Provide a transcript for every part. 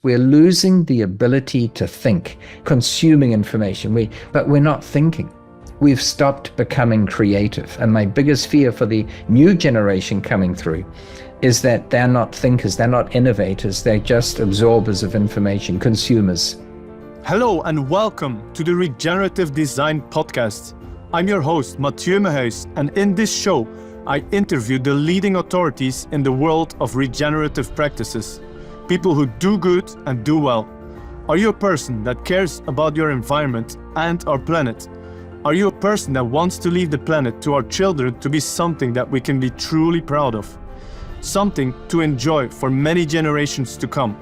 We're losing the ability to think, consuming information, but we're not thinking. We've stopped becoming creative. And my biggest fear for the new generation coming through is that they're not thinkers, they're not innovators, they're just absorbers of information, consumers. Hello and welcome to the Regenerative Design Podcast. I'm your host, Mathieu Mehuis, and in this show, I interview the leading authorities in the world of regenerative practices. People who do good and do well. Are you a person that cares about your environment and our planet? Are you a person that wants to leave the planet to our children to be something that we can be truly proud of? Something to enjoy for many generations to come.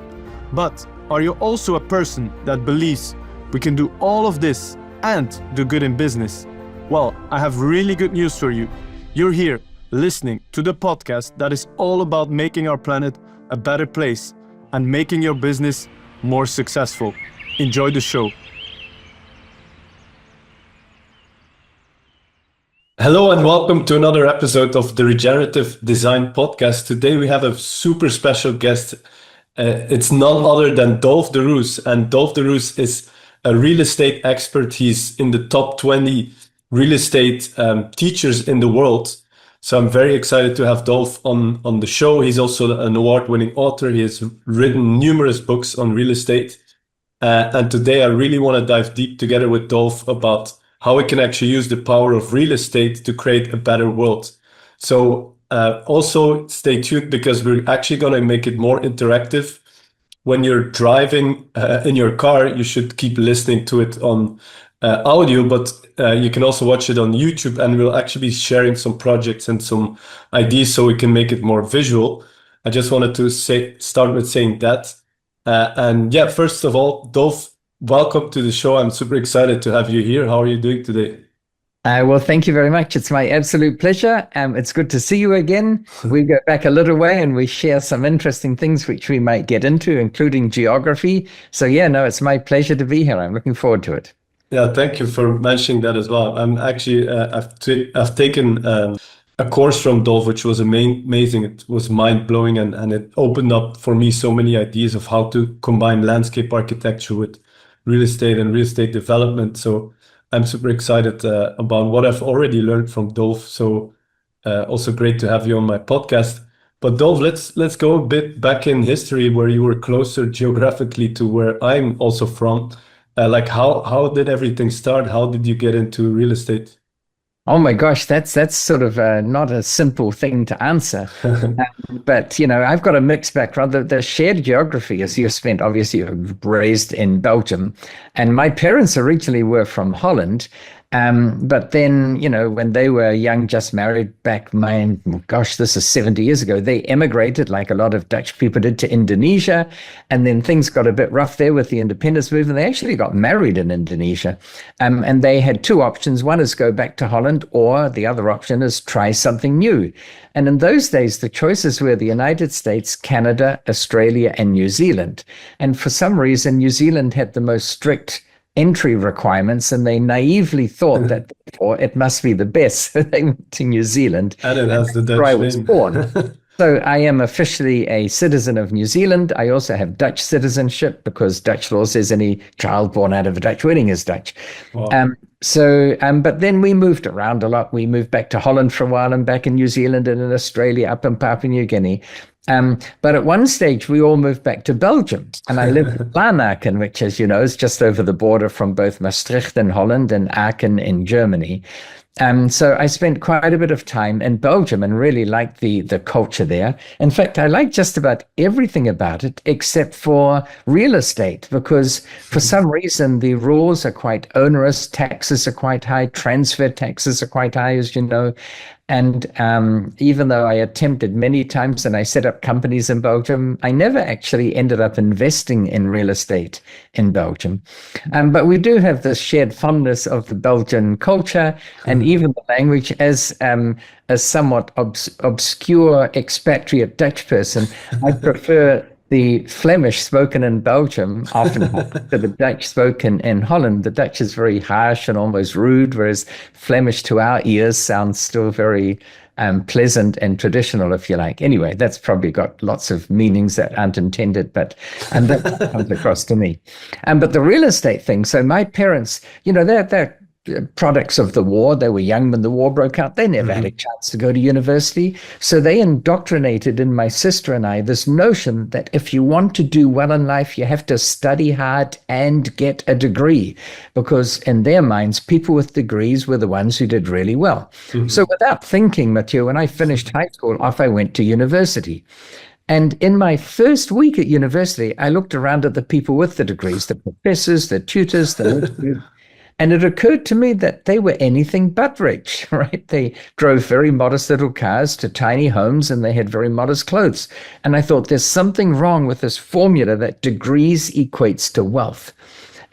But are you also a person that believes we can do all of this and do good in business? Well, I have really good news for you. You're here listening to the podcast that is all about making our planet a better place and making your business more successful. Enjoy the show. Hello and welcome to another episode of the Regenerative Design Podcast. Today we have a super special guest. It's none other than Dolf De Roos. And Dolf De Roos is a real estate expert. He's in the top 20 real estate teachers in the world. So I'm very excited to have Dolf on the show. He's also an award-winning author. He has written numerous books on real estate. And today I really want to dive deep together with Dolf about how we can actually use the power of real estate to create a better world. So also stay tuned because we're actually going to make it more interactive. When you're driving in your car, you should keep listening to it on audio, but you can also watch it on YouTube, and we'll actually be sharing some projects and some ideas so we can make it more visual. I just wanted to start with saying that. And yeah, first of all, Dolf, welcome to the show. I'm super excited to have you here. How are you doing today? Well, thank you very much. It's my absolute pleasure. It's good to see you again. We go back a little way and we share some interesting things which we might get into, including geography. So yeah, no, it's my pleasure to be here. I'm looking forward to it. Yeah, thank you for mentioning that as well. I'm actually, I've taken a course from Dolf, which was amazing. It was mind-blowing and it opened up for me so many ideas of how to combine landscape architecture with real estate and real estate development. So I'm super excited about what I've already learned from Dolf. So also great to have you on my podcast. But Dolf, let's go a bit back in history where you were closer geographically to where I'm also from. Like how did everything start? How did you get into real estate? Oh my gosh, that's sort of not a simple thing to answer. But, you know, I've got a mixed background. The shared geography, as you spent, obviously, raised in Belgium. And my parents originally were from Holland. But then, you know, when they were young, just married back, this is 70 years ago, they emigrated like a lot of Dutch people did to Indonesia. And then things got a bit rough there with the independence movement. They actually got married in Indonesia. And they had two options. One is go back to Holland, or the other option is try something new. And in those days, the choices were the United States, Canada, Australia, and New Zealand. And for some reason, New Zealand had the most strict entry requirements, and they naively thought that therefore it must be the best. So they went to New Zealand. And it has the Dutch where I name. was born. So I am officially a citizen of New Zealand. I also have Dutch citizenship because Dutch law says any child born out of a Dutch wedding is Dutch. Wow. But then we moved around a lot. We moved back to Holland for a while and back in New Zealand and in Australia, up in Papua New Guinea. But at one stage, we all moved back to Belgium. And I lived in Lanaken, which, as you know, is just over the border from both Maastricht in Holland and Aachen in Germany. So I spent quite a bit of time in Belgium and really liked the culture there. In fact, I like just about everything about it except for real estate, because for some reason the rules are quite onerous, taxes are quite high, transfer taxes are quite high, as you know. And even though I attempted many times and I set up companies in Belgium, I never actually ended up investing in real estate in Belgium. But we do have this shared fondness of the Belgian culture and even the language. As a somewhat obscure expatriate Dutch person, I prefer the Flemish spoken in Belgium often to the Dutch spoken in Holland. The Dutch is very harsh and almost rude, whereas Flemish to our ears sounds still very pleasant and traditional, if you like. Anyway, that's probably got lots of meanings that aren't intended, and that comes across to me. But the real estate thing, so my parents, they're products of the war. They were young when the war broke out. They never had a chance to go to university. So they indoctrinated in my sister and I this notion that if you want to do well in life, you have to study hard and get a degree, because in their minds, people with degrees were the ones who did really well. So without thinking, Mathieu, when I finished high school, off I went to university. And in my first week at university, I looked around at the people with the degrees, the professors, the tutors, and it occurred to me that they were anything but rich, right? They drove very modest little cars to tiny homes, and they had very modest clothes. And I thought, there's something wrong with this formula that degrees equates to wealth.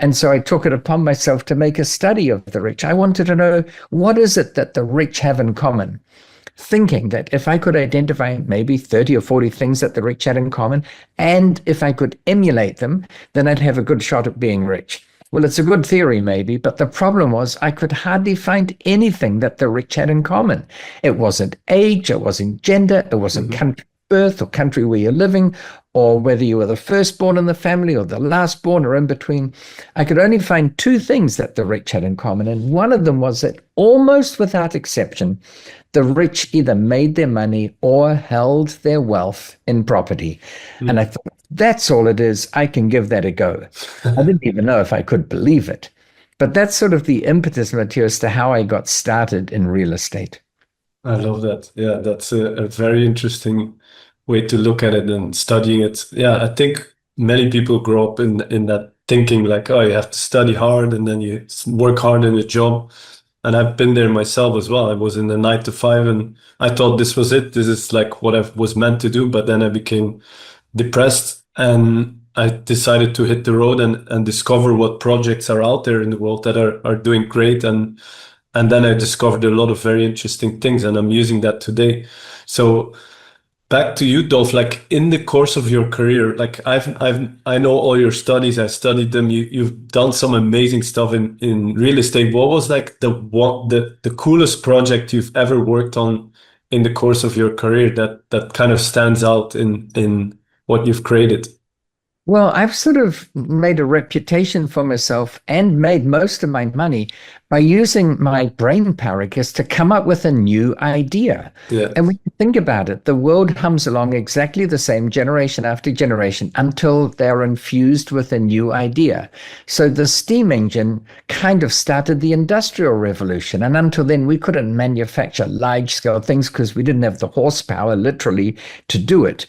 And so I took it upon myself to make a study of the rich. I wanted to know, what is it that the rich have in common? Thinking that if I could identify maybe 30 or 40 things that the rich had in common, and if I could emulate them, then I'd have a good shot at being rich. Well, it's a good theory, maybe, but the problem was I could hardly find anything that the rich had in common. It wasn't age, it wasn't gender, it wasn't country of birth or country where you're living, or whether you were the firstborn in the family or the lastborn or in between. I could only find two things that the rich had in common, and one of them was that almost without exception, the rich either made their money or held their wealth in property. And I thought, that's all it is. I can give that a go. I didn't even know if I could believe it. But that's sort of the impetus, Mathieu, as to how I got started in real estate. I love that. Yeah, that's a very interesting way to look at it and studying it. Yeah, I think many people grow up in that thinking like, oh, you have to study hard and then you work hard in a job. And I've been there myself as well. I was in the 9 to 5 and I thought this was it. This is like what I was meant to do. But then I became depressed and I decided to hit the road and discover what projects are out there in the world that are doing great. And then I discovered a lot of very interesting things, and I'm using that today. So back to you, Dolf, like in the course of your career, like I know all your studies, I studied them. You've done some amazing stuff in real estate. What was like the coolest project you've ever worked on in the course of your career that kind of stands out in what you've created? Well, I've sort of made a reputation for myself and made most of my money by using my brain power, I guess, to come up with a new idea. Yeah. And when you think about it, the world hums along exactly the same generation after generation until they're infused with a new idea. So the steam engine kind of started the Industrial Revolution. And until then, we couldn't manufacture large-scale things because we didn't have the horsepower, literally, to do it.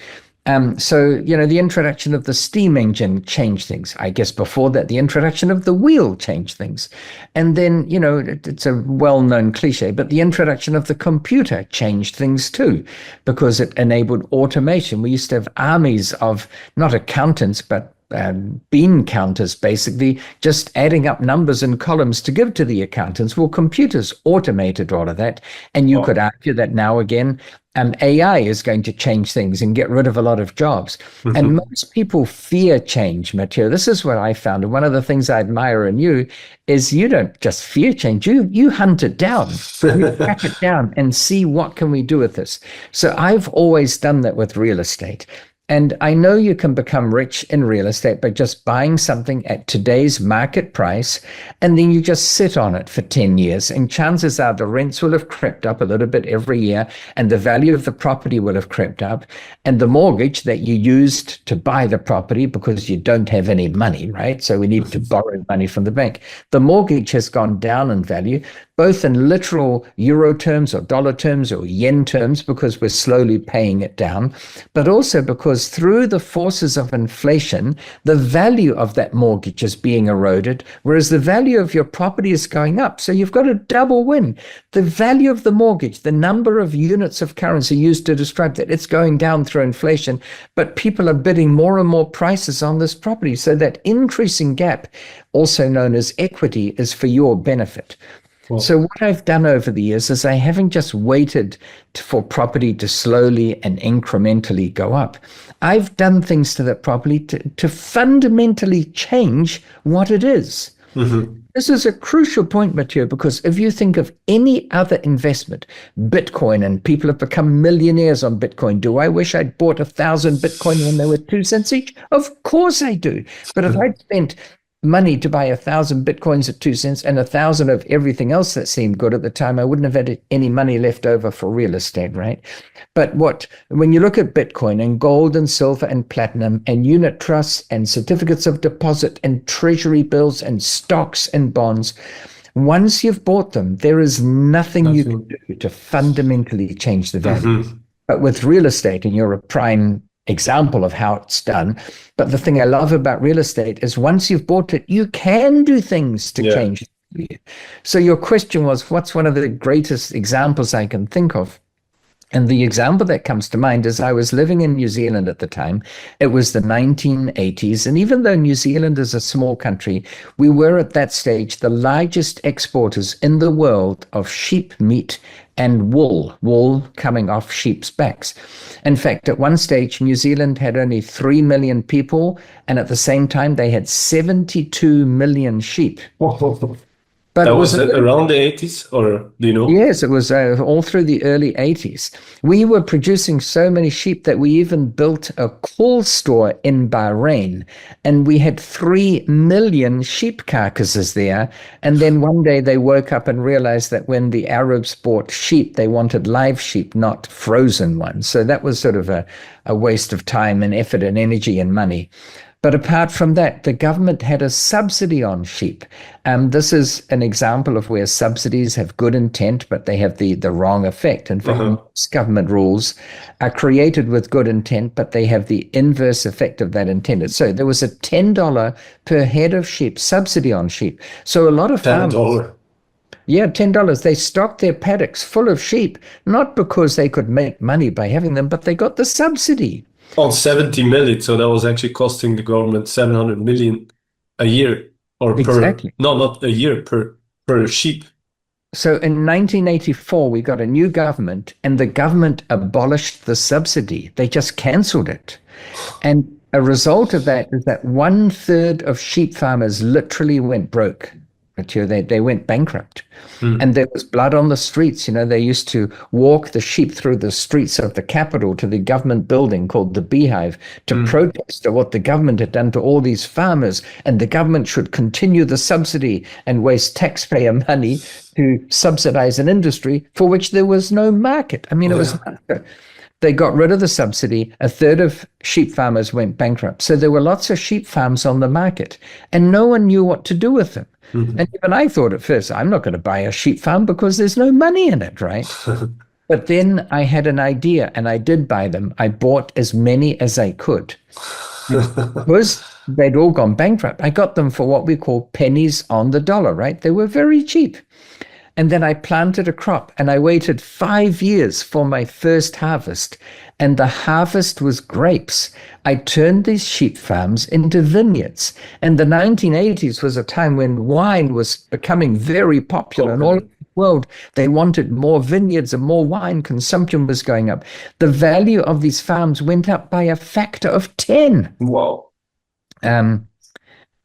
So, the introduction of the steam engine changed things. I guess before that, the introduction of the wheel changed things. And then, it's a well-known cliche, but the introduction of the computer changed things too, because it enabled automation. We used to have armies of not accountants, but bean counters, basically, just adding up numbers and columns to give to the accountants. Well, computers automated all of that. And you could argue that now again, AI is going to change things and get rid of a lot of jobs. And most people fear change, Mathieu. This is what I found. And one of the things I admire in you is you don't just fear change, you hunt it down. You track it down and see what can we do with this. So I've always done that with real estate. And I know you can become rich in real estate by just buying something at today's market price, and then you just sit on it for 10 years. And chances are the rents will have crept up a little bit every year, and the value of the property will have crept up. And the mortgage that you used to buy the property, because you don't have any money, right? So we need to borrow money from the bank. The mortgage has gone down in value, both in literal euro terms or dollar terms or yen terms, because we're slowly paying it down, but also because through the forces of inflation, the value of that mortgage is being eroded, whereas the value of your property is going up. So you've got a double win. The value of the mortgage, the number of units of currency used to describe that, it's going down through inflation, but people are bidding more and more prices on this property. So that increasing gap, also known as equity, is for your benefit. Wow. So what I've done over the years is I haven't just waited for property to slowly and incrementally go up. I've done things to that property to fundamentally change what it is. This is a crucial point, Mathieu, because if you think of any other investment, Bitcoin, and people have become millionaires on Bitcoin. Do I wish I'd bought 1,000 Bitcoin when they were 2 cents each? Of course I do. But if I'd spent money to buy 1,000 Bitcoins at 2 cents and 1,000 of everything else that seemed good at the time, I wouldn't have had any money left over for real estate, right? But when you look at Bitcoin and gold and silver and platinum and unit trusts and certificates of deposit and treasury bills and stocks and bonds, once you've bought them, there is nothing you can do to fundamentally change the value. But with real estate, and you're a prime example of how it's done. But the thing I love about real estate is once you've bought it, you can do things to change it. So your question was, what's one of the greatest examples I can think of? And the example that comes to mind is I was living in New Zealand at the time. It was the 1980s. And even though New Zealand is a small country, we were at that stage the largest exporters in the world of sheep meat and wool coming off sheep's backs. In fact, at one stage, New Zealand had only 3 million people, and at the same time, they had 72 million sheep. But that was around the 80s, or do you know? Yes, it was all through the early 80s. We were producing so many sheep that we even built a coal store in Bahrain, and we had 3 million sheep carcasses there. And then one day they woke up and realized that when the Arabs bought sheep, they wanted live sheep, not frozen ones. So that was sort of a waste of time and effort and energy and money. But apart from that, the government had a subsidy on sheep. This is an example of where subsidies have good intent, but they have the wrong effect. In fact, most government rules are created with good intent, but they have the inverse effect of that intended. So there was a $10 per head of sheep subsidy on sheep. So a lot of farmers... $10. Yeah, $10. They stocked their paddocks full of sheep, not because they could make money by having them, but they got the subsidy. On 70 million, so that was actually costing the government 700 million a year, or not a year, per sheep. So in 1984, we got a new government, and the government abolished the subsidy. They just cancelled it. And a result of that is that 1/3 of sheep farmers literally went broke. They went bankrupt. And there was blood on the streets. You know, they used to walk the sheep through the streets of the capital to the government building called the Beehive to protest what the government had done to all these farmers. And the government should continue the subsidy and waste taxpayer money to subsidize an industry for which there was no market. I mean, it was... They got rid of the subsidy. 1/3 of sheep farmers went bankrupt. So there were lots of sheep farms on the market, and no one knew what to do with them. And even I thought at first, I'm not going to buy a sheep farm because there's no money in it, right? But then I had an idea, and I did buy them. I bought as many as I could. Because they'd all gone bankrupt, I got them for what we call pennies on the dollar, right? They were very cheap. And then I planted a crop, and I waited 5 years for my first harvest. And the harvest was grapes. I turned these sheep farms into vineyards. And the 1980s was a time when wine was becoming very popular. And all over the world, they wanted more vineyards and more wine. Consumption was going up. The value of these farms went up by a factor of 10. Wow.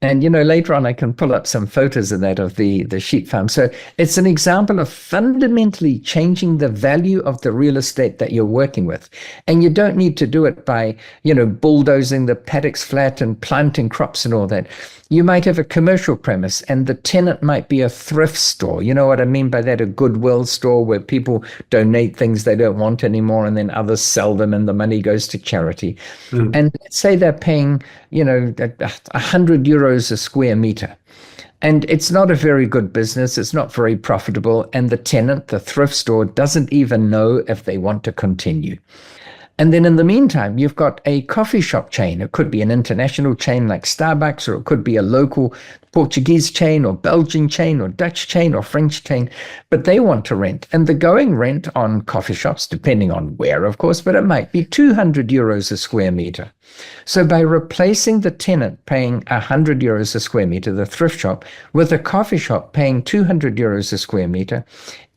And, you know, later on, I can pull up some photos of that, of the sheep farm. So it's an example of fundamentally changing the value of the real estate that you're working with. And you don't need to do it by, you know, bulldozing the paddocks flat and planting crops and all that. You might have a commercial premise, and the tenant might be a thrift store. You know what I mean by that? A Goodwill store where people donate things they don't want anymore, and then others sell them, and the money goes to charity. And let's say they're paying, you know, 100 euros a square meter. And it's not a very good business. It's not very profitable. And the tenant, the thrift store, doesn't even know if they want to continue. And then in the meantime, you've got a coffee shop chain. It could be an international chain like Starbucks, or it could be a local Portuguese chain or Belgian chain or Dutch chain or French chain, but they want to rent. And the going rent on coffee shops, depending on where, of course, but it might be 200 euros a square meter. So by replacing the tenant paying 100 euros a square meter, the thrift shop, with a coffee shop paying 200 euros a square meter,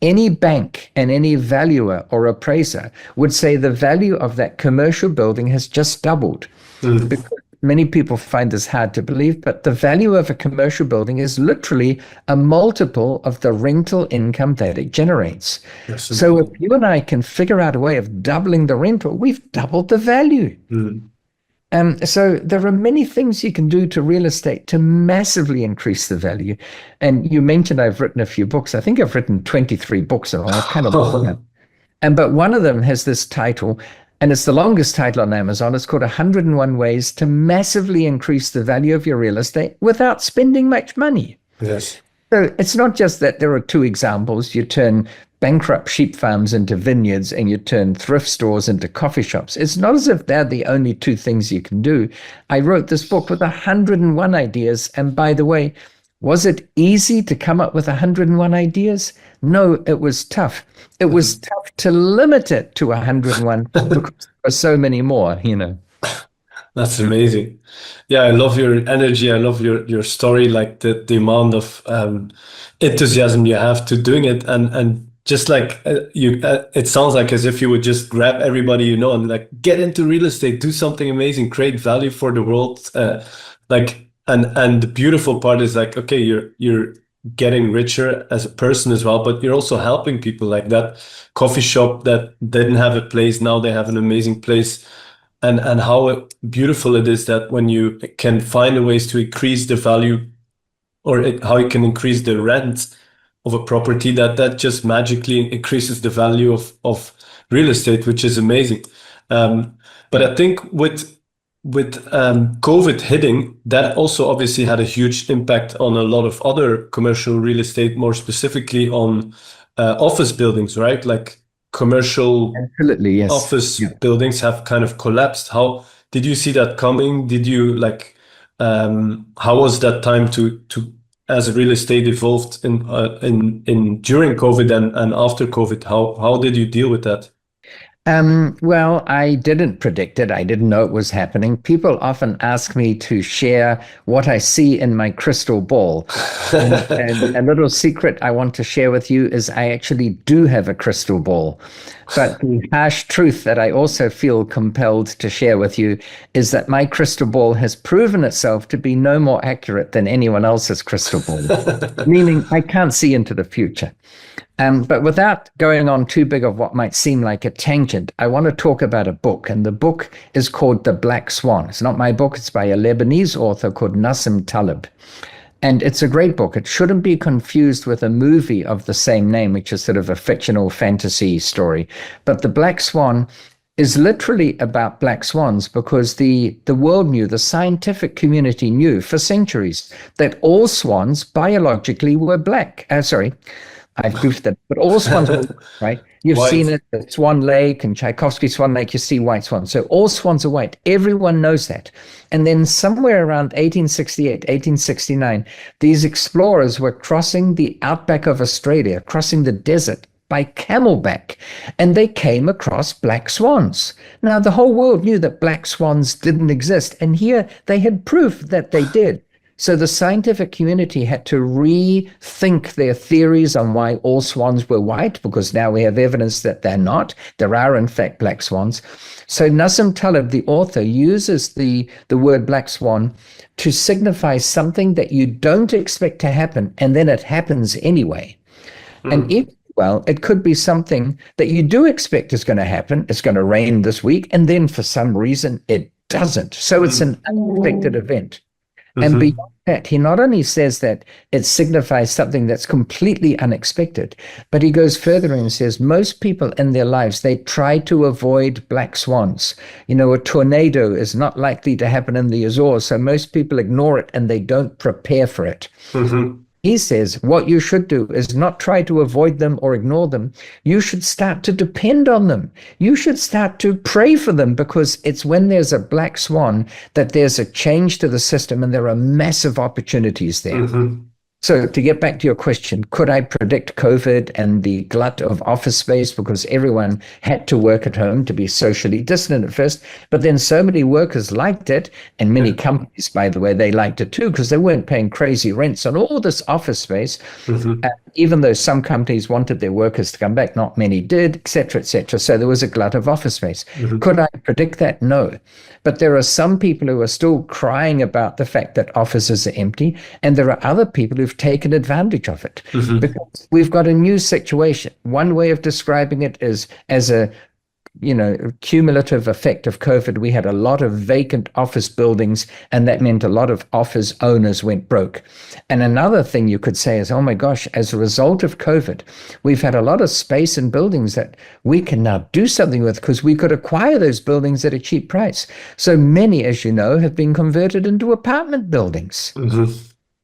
any bank and any valuer or appraiser would say the value of that commercial building has just doubled. Because many people find this hard to believe, but the value of a commercial building is literally a multiple of the rental income that it generates. Yes, so if you and I can figure out a way of doubling the rental, we've doubled the value. So there are many things you can do to real estate to massively increase the value. And you mentioned I've written a few books. I think I've written 23 books, and I've kind of but one of them has this title, and it's the longest title on Amazon. It's called 101 Ways to Massively Increase the Value of Your Real Estate Without Spending Much Money. Yes. So it's not just that there are two examples. You turn bankrupt sheep farms into vineyards and you turn thrift stores into coffee shops. It's not as if they're the only two things you can do. I wrote this book with 101 ideas. And by the way, was it easy to come up with 101 ideas? No, it was tough. It was tough to limit it to 101 because there are so many more, That's amazing. Yeah, I love your energy. I love your story, like the amount of enthusiasm you have to doing it, and just like it sounds like as if you would just grab everybody and like get into real estate, do something amazing, create value for the world. And the beautiful part is like, okay, you're getting richer as a person as well, but you're also helping people. Like that coffee shop that didn't have a place, now they have an amazing place. And how beautiful it is that when you can find ways to increase the value, or how you can increase the rent of a property, that just magically increases the value of real estate, which is amazing. But I think with COVID hitting, that also obviously had a huge impact on a lot of other commercial real estate, more specifically on office buildings, right? Like commercial Absolutely, yes. office buildings have kind of collapsed. How did you see that coming? Did you how was that time to as real estate evolved in during COVID and after COVID? How did you deal with that? Well, I didn't predict it. I didn't know it was happening. People often ask me to share what I see in my crystal ball. And a little secret I want to share with you is I actually do have a crystal ball. But the harsh truth that I also feel compelled to share with you is that my crystal ball has proven itself to be no more accurate than anyone else's crystal ball, meaning I can't see into the future. But without going on too big of what might seem like a tangent, I want to talk about a book, and the book is called The Black Swan. It's not my book. It's by a Lebanese author called Nassim Taleb. And it's a great book. It shouldn't be confused with a movie of the same name, which is sort of a fictional fantasy story. But The Black Swan is literally about black swans because the world knew, the scientific community knew for centuries that all swans biologically were black. I've goofed it, but all swans were white, right? You've White. seen it at Swan Lake and Tchaikovsky's Swan Lake, you see white swans. So all swans are white. Everyone knows that. And then somewhere around 1868, 1869, these explorers were crossing the outback of Australia, crossing the desert by camelback, and they came across black swans. Now, the whole world knew that black swans didn't exist, and here they had proof that they did. So the scientific community had to rethink their theories on why all swans were white, because now we have evidence that they're not. There are, in fact, black swans. So Nassim Taleb, the author, uses the word black swan to signify something that you don't expect to happen, and then it happens anyway. And it could be something that you do expect is going to happen. It's going to rain this week, and then for some reason it doesn't. So it's an unexpected event. And beyond that, he not only says that it signifies something that's completely unexpected, but he goes further and says most people in their lives, they try to avoid black swans. A tornado is not likely to happen in the Azores, so most people ignore it and they don't prepare for it. He says what you should do is not try to avoid them or ignore them. You should start to depend on them. You should start to pray for them, because it's when there's a black swan that there's a change to the system and there are massive opportunities there. So to get back to your question, could I predict COVID and the glut of office space because everyone had to work at home to be socially distant at first, but then so many workers liked it, and many companies, by the way, they liked it too because they weren't paying crazy rents on all this office space. even though some companies wanted their workers to come back, not many did, et cetera, et cetera. So there was a glut of office space. Could I predict that? No. But there are some people who are still crying about the fact that offices are empty, and there are other people who've taken advantage of it. Because we've got a new situation. One way of describing it is as a cumulative effect of COVID. We had a lot of vacant office buildings, and that meant a lot of office owners went broke. And another thing you could say is, oh my gosh, as a result of COVID, we've had a lot of space in buildings that we can now do something with because we could acquire those buildings at a cheap price. So many, as you know, have been converted into apartment buildings.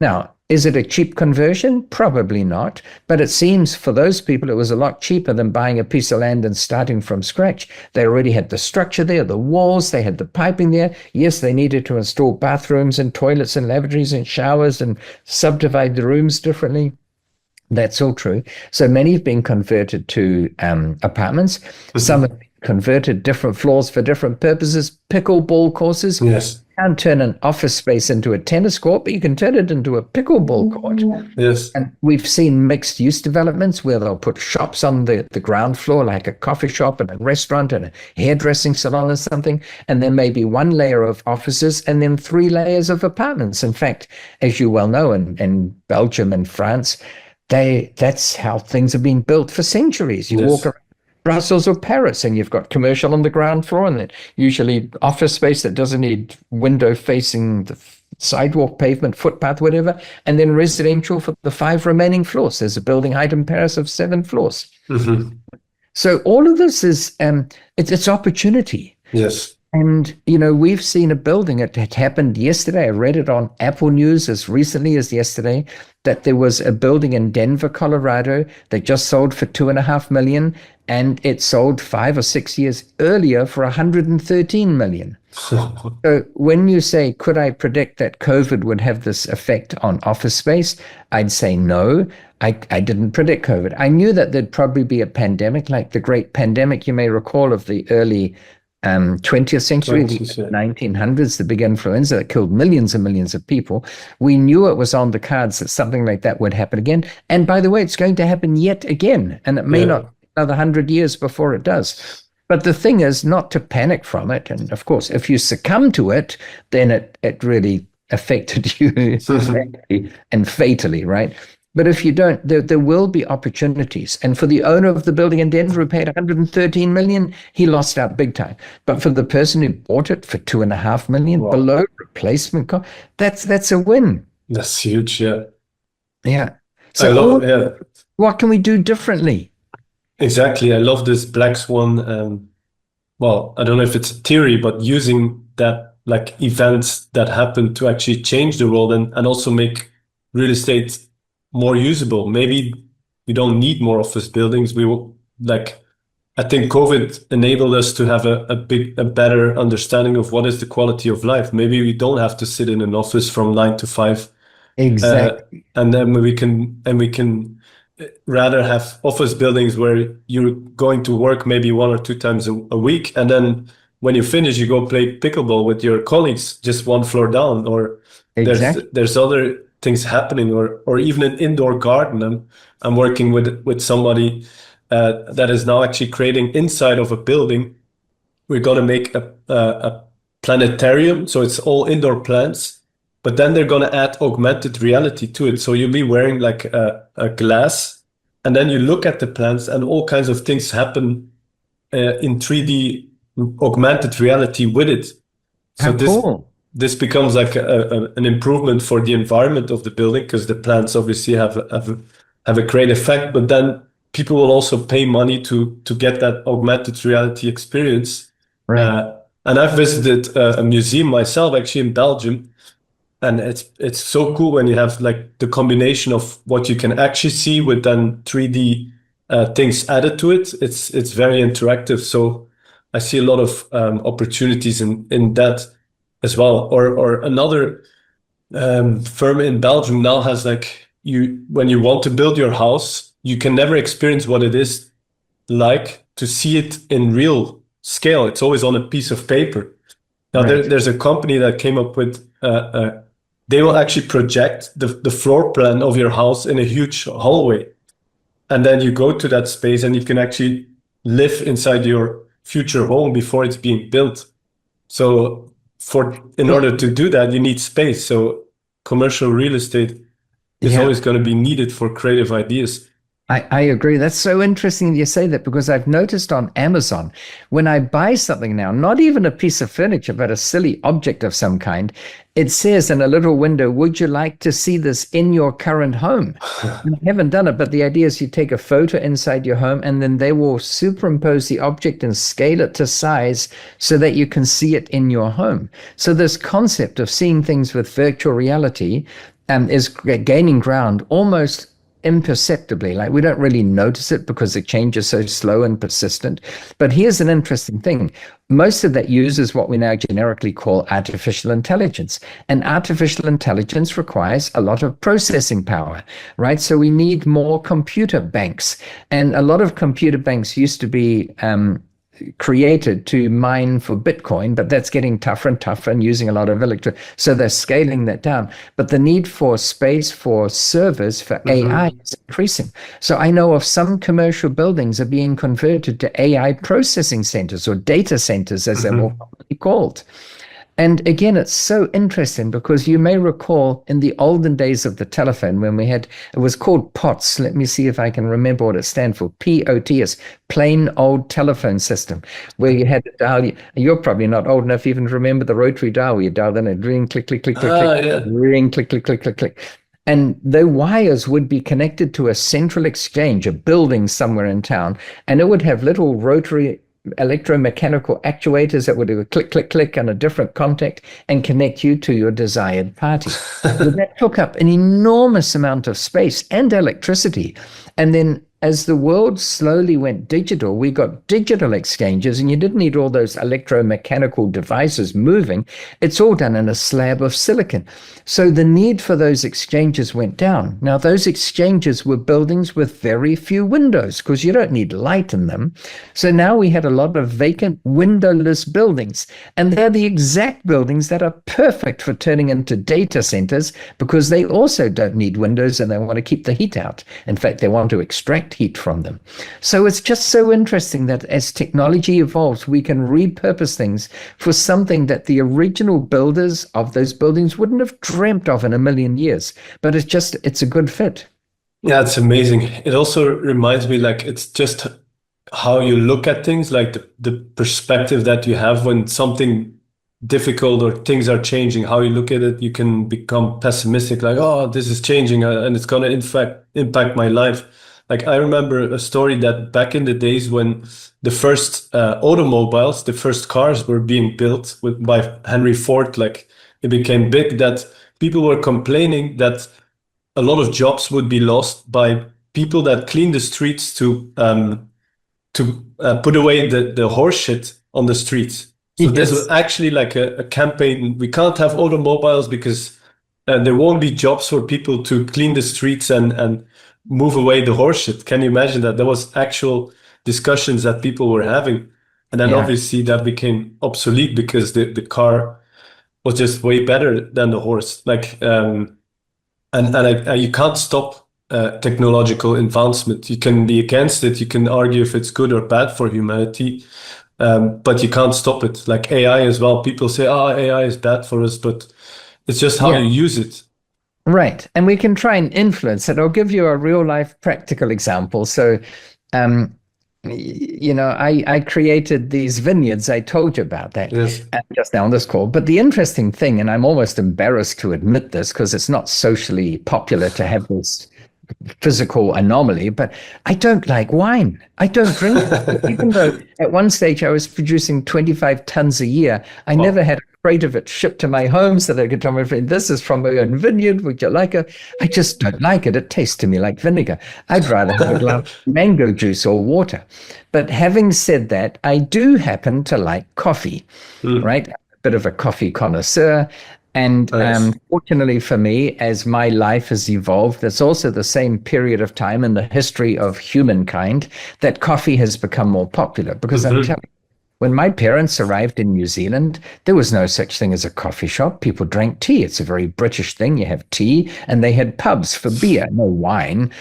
Now, is it a cheap conversion? Probably not. But it seems for those people, it was a lot cheaper than buying a piece of land and starting from scratch. They already had the structure there, the walls, they had the piping there. Yes, they needed to install bathrooms and toilets and lavatories and showers and subdivide the rooms differently. That's all true. So many have been converted to apartments. Some have been converted different floors for different purposes, pickleball courses. Yes. You can't turn an office space into a tennis court, but you can turn it into a pickleball court. Yes. And we've seen mixed use developments where they'll put shops on the ground floor, like a coffee shop and a restaurant and a hairdressing salon or something. And there may be one layer of offices and then 3 layers of apartments. In fact, as you well know, in Belgium and France, that's how things have been built for centuries. You walk around Brussels or Paris, and you've got commercial on the ground floor, and then usually office space that doesn't need window facing the sidewalk, pavement, footpath, whatever, and then residential for the 5 remaining floors. There's a building height in Paris of 7 floors. So all of this is it's opportunity. Yes. And, we've seen a building, it had happened yesterday. I read it on Apple News as recently as yesterday, that there was a building in Denver, Colorado, that just sold for $2.5 million, and it sold 5 or 6 years earlier for $113 million. So when you say, could I predict that COVID would have this effect on office space? I'd say no. I didn't predict COVID. I knew that there'd probably be a pandemic, like the great pandemic you may recall of the early 20th century, the 1900s, the big influenza that killed millions and millions of people. We knew it was on the cards that something like that would happen again. And by the way, it's going to happen yet again. And it may not be another 100 years before it does. But the thing is not to panic from it. And of course, if you succumb to it, then it really affected you and fatally, right? But if you don't, there will be opportunities. And for the owner of the building in Denver who paid $113 million, he lost out big time. But for the person who bought it for $2.5 million below replacement cost, that's a win. That's huge, yeah. Yeah. So what can we do differently? Exactly. I love this black swan. Well, I don't know if it's a theory, but using that, like events that happen to actually change the world and also make real estate more usable. Maybe we don't need more office buildings. We will, I think COVID enabled us to have a better understanding of what is the quality of life. Maybe we don't have to sit in an office from 9 to 5. Exactly. And then we can rather have office buildings where you're going to work maybe 1 or 2 times a week, and then when you finish, you go play pickleball with your colleagues just 1 floor down. Or there's other things happening, or even an indoor garden. I'm working with somebody that is now actually creating inside of a building. We're going to make a planetarium, so it's all indoor plants, but then they're going to add augmented reality to it. So you'll be wearing like a glass, and then you look at the plants, and all kinds of things happen in 3D augmented reality with it. So cool. This becomes like an improvement for the environment of the building, because the plants obviously have a great effect, but then people will also pay money to get that augmented reality experience. Right. And I've visited a museum myself, actually, in Belgium, and it's so cool when you have like the combination of what you can actually see with then 3D things added to it. It's very interactive. So I see a lot of opportunities in that as well. Or another firm in Belgium now has when you want to build your house, you can never experience what it is like to see it in real scale. It's always on a piece of paper. Now there's a company that came up with they will actually project the floor plan of your house in a huge hallway. and then you go to that space and you can actually live inside your future home before it's being built. So in order to do that, you need space. So commercial real estate is always going to be needed for creative ideas. I agree. That's so interesting you say that, because I've noticed on Amazon, when I buy something now, not even a piece of furniture, but a silly object of some kind, it says in a little window, would you like to see this in your current home? And I haven't done it, but the idea is you take a photo inside your home and then they will superimpose the object and scale it to size so that you can see it in your home. So this concept of seeing things with virtual reality is gaining ground almost imperceptibly. Like, we don't really notice it because the change is so slow and persistent. But here's an interesting thing. Most of that uses what we now generically call artificial intelligence. And artificial intelligence requires a lot of processing power, right? So we need more computer banks. And a lot of computer banks used to be created to mine for Bitcoin, but that's getting tougher and tougher and using a lot of so they're scaling that down. But the need for space for servers for AI is increasing. So I know of some commercial buildings are being converted to AI processing centers, or data centers as they're more commonly called. And again, it's so interesting because you may recall in the olden days of the telephone when it was called POTS. Let me see if I can remember what it stands for. POTS, plain old telephone system, where you had to dial. You're probably not old enough even to remember the rotary dial where you dialed in and ring, click, click, click, click, click, ring, click, click, click, click, click. And the wires would be connected to a central exchange, a building somewhere in town, and it would have little rotary electromechanical actuators that would do a click, click, click on a different contact and connect you to your desired party. So that took up an enormous amount of space and electricity. And then as the world slowly went digital, we got digital exchanges, and you didn't need all those electromechanical devices moving. It's all done in a slab of silicon. So the need for those exchanges went down. Now, those exchanges were buildings with very few windows because you don't need light in them. So now we had a lot of vacant, windowless buildings. And they're the exact buildings that are perfect for turning into data centers because they also don't need windows and they want to keep the heat out. In fact, they want to extract heat from them. So it's just so interesting that as technology evolves, we can repurpose things for something that the original builders of those buildings wouldn't have dreamt of in a million years. But it's a good fit. Yeah, it's amazing. It also reminds me, like, it's just how you look at things, like the perspective that you have when something difficult or things are changing, how you look at it. You can become pessimistic, like, oh, this is changing and it's going to impact my life. Like, I remember a story that back in the days when the first automobiles, the first cars were being built by Henry Ford, like, it became big that people were complaining that a lot of jobs would be lost by people that clean the streets to put away the horse shit on the streets. So this was actually like a campaign. We can't have automobiles because there won't be jobs for people to clean the streets and move away the horse shit. Can you imagine that? There was actual discussions that people were having. And then obviously that became obsolete because the car was just way better than the horse. Like, and you can't stop technological advancement. You can be against it. You can argue if it's good or bad for humanity, but you can't stop it. Like AI as well. People say, oh, AI is bad for us, but it's just how you use it. Right. And we can try and influence it. I'll give you a real life practical example. So, I created these vineyards. I told you about that just now on this call. But the interesting thing, and I'm almost embarrassed to admit this because it's not socially popular to have this physical anomaly, but I don't like wine. I don't drink it. Even though at one stage I was producing 25 tons a year, I never had a crate of it shipped to my home so that I could tell my friend, this is from my own vineyard. Would you like it? I just don't like it. It tastes to me like vinegar. I'd rather have a glass of mango juice or water. But having said that, I do happen to like coffee, right? A bit of a coffee connoisseur. And fortunately for me, as my life has evolved, it's also the same period of time in the history of humankind that coffee has become more popular. Because I'm telling you, when my parents arrived in New Zealand, there was no such thing as a coffee shop. People drank tea. It's a very British thing. You have tea, and they had pubs for beer, no wine.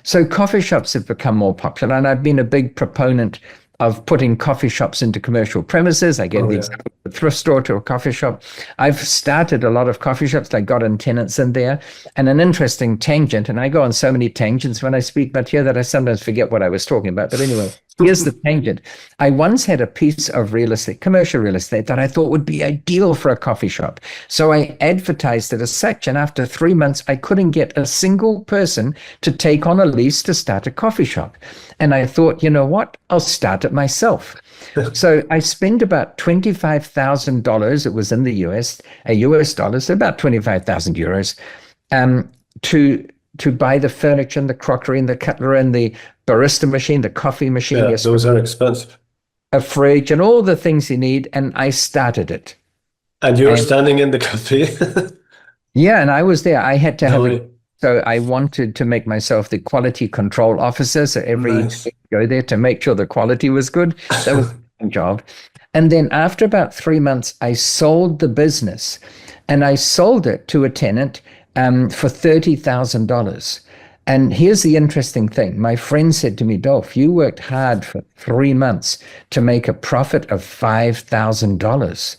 So coffee shops have become more popular, and I've been a big proponent of putting coffee shops into commercial premises. I gave the example of a thrift store to a coffee shop. I've started a lot of coffee shops. I got in tenants in there. And an interesting tangent, and I go on so many tangents when I speak, but here that I sometimes forget what I was talking about. But anyway, here's the tangent. I once had a piece of real estate, commercial real estate, that I thought would be ideal for a coffee shop. So I advertised it as such. And after 3 months, I couldn't get a single person to take on a lease to start a coffee shop. And I thought, you know what? I'll start it myself. So I spent about $25,000. It was in the US dollars, so about 25,000 euros, to buy the furniture and the crockery and the cutlery and the barista machine, the coffee machine. Yeah, those are expensive. A fridge and all the things you need. And I started it. And you're standing in the cafe? Yeah, and I was there. I had to have so I wanted to make myself the quality control officer. So every day go there to make sure the quality was good. That was my job. And then after about 3 months, I sold the business, and I sold it to a tenant for $30,000. And here's the interesting thing. My friend said to me, Dolf, you worked hard for 3 months to make a profit of $5,000.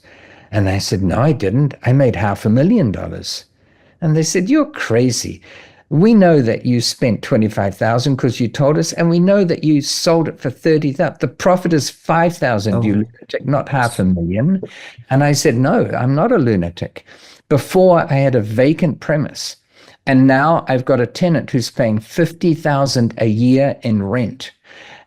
And I said, no, I didn't. I made $500,000. And they said, you're crazy. We know that you spent $25,000 because you told us, and we know that you sold it for $30,000. The profit is $5,000, you lunatic, not $500,000. And I said, no, I'm not a lunatic. Before I had a vacant premise, and now I've got a tenant who's paying $50,000 a year in rent.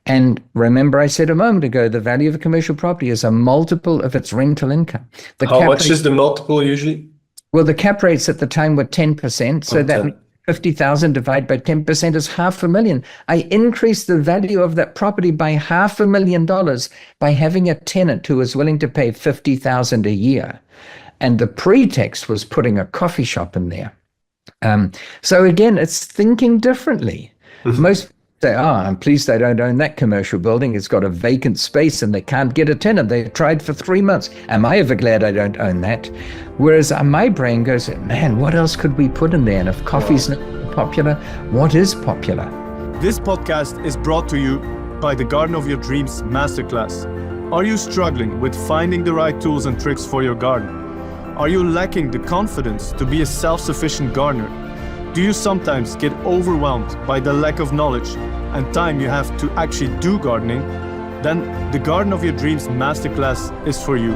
And remember, I said a moment ago, the value of a commercial property is a multiple of its rental income. How much is the multiple usually? Well, the cap rates at the time were 10%. So that 50,000 divided by 10% is $500,000. I increased the value of that property by $500,000 by having a tenant who was willing to pay $50,000 a year. And the pretext was putting a coffee shop in there. So again, it's thinking differently. Most say, I'm pleased I don't own that commercial building. It's got a vacant space and they can't get a tenant. They tried for 3 months. Am I ever glad I don't own that? Whereas my brain goes, man, what else could we put in there? And if coffee's not popular, what is popular? This podcast is brought to you by the Garden of Your Dreams Masterclass. Are you struggling with finding the right tools and tricks for your garden? Are you lacking the confidence to be a self-sufficient gardener? Do you sometimes get overwhelmed by the lack of knowledge and time you have to actually do gardening? Then the Garden of Your Dreams Masterclass is for you.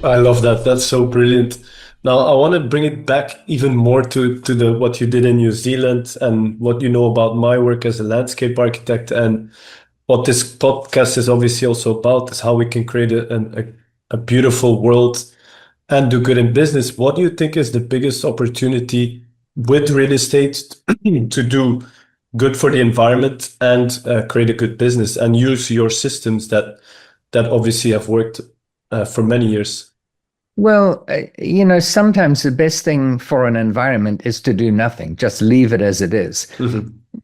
I love that. That's so brilliant. Now, I want to bring it back even more to what you did in New Zealand and what you know about my work as a landscape architect. And what this podcast is obviously also about is how we can create a beautiful world and do good in business. What do you think is the biggest opportunity with real estate to do good for the environment and create a good business and use your systems that obviously have worked for many years? Well, sometimes the best thing for an environment is to do nothing, just leave it as it is.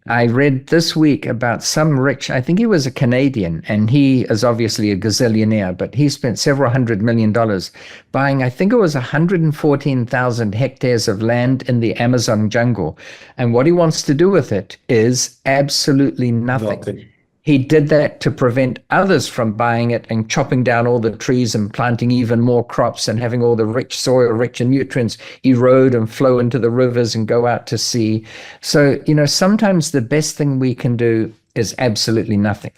I read this week about some rich, I think he was a Canadian, and he is obviously a gazillionaire, but he spent several $100 million buying, I think it was 114,000 hectares of land in the Amazon jungle. And what he wants to do with it is absolutely nothing. He did that to prevent others from buying it and chopping down all the trees and planting even more crops and having all the rich soil, rich in nutrients, erode and flow into the rivers and go out to sea. So, sometimes the best thing we can do is absolutely nothing.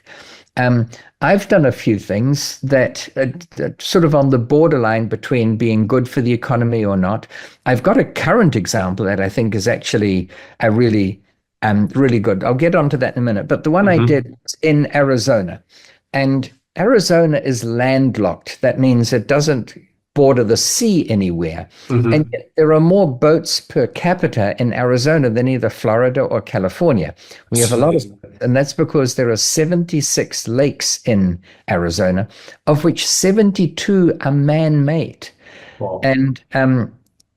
I've done a few things that are sort of on the borderline between being good for the economy or not. I've got a current example that I think is actually a really good. I'll get onto that in a minute. But the one I did was in Arizona. And Arizona is landlocked. That means it doesn't border the sea anywhere. And yet there are more boats per capita in Arizona than either Florida or California. We have a lot of, and that's because there are 76 lakes in Arizona, of which 72 are man-made. Wow. And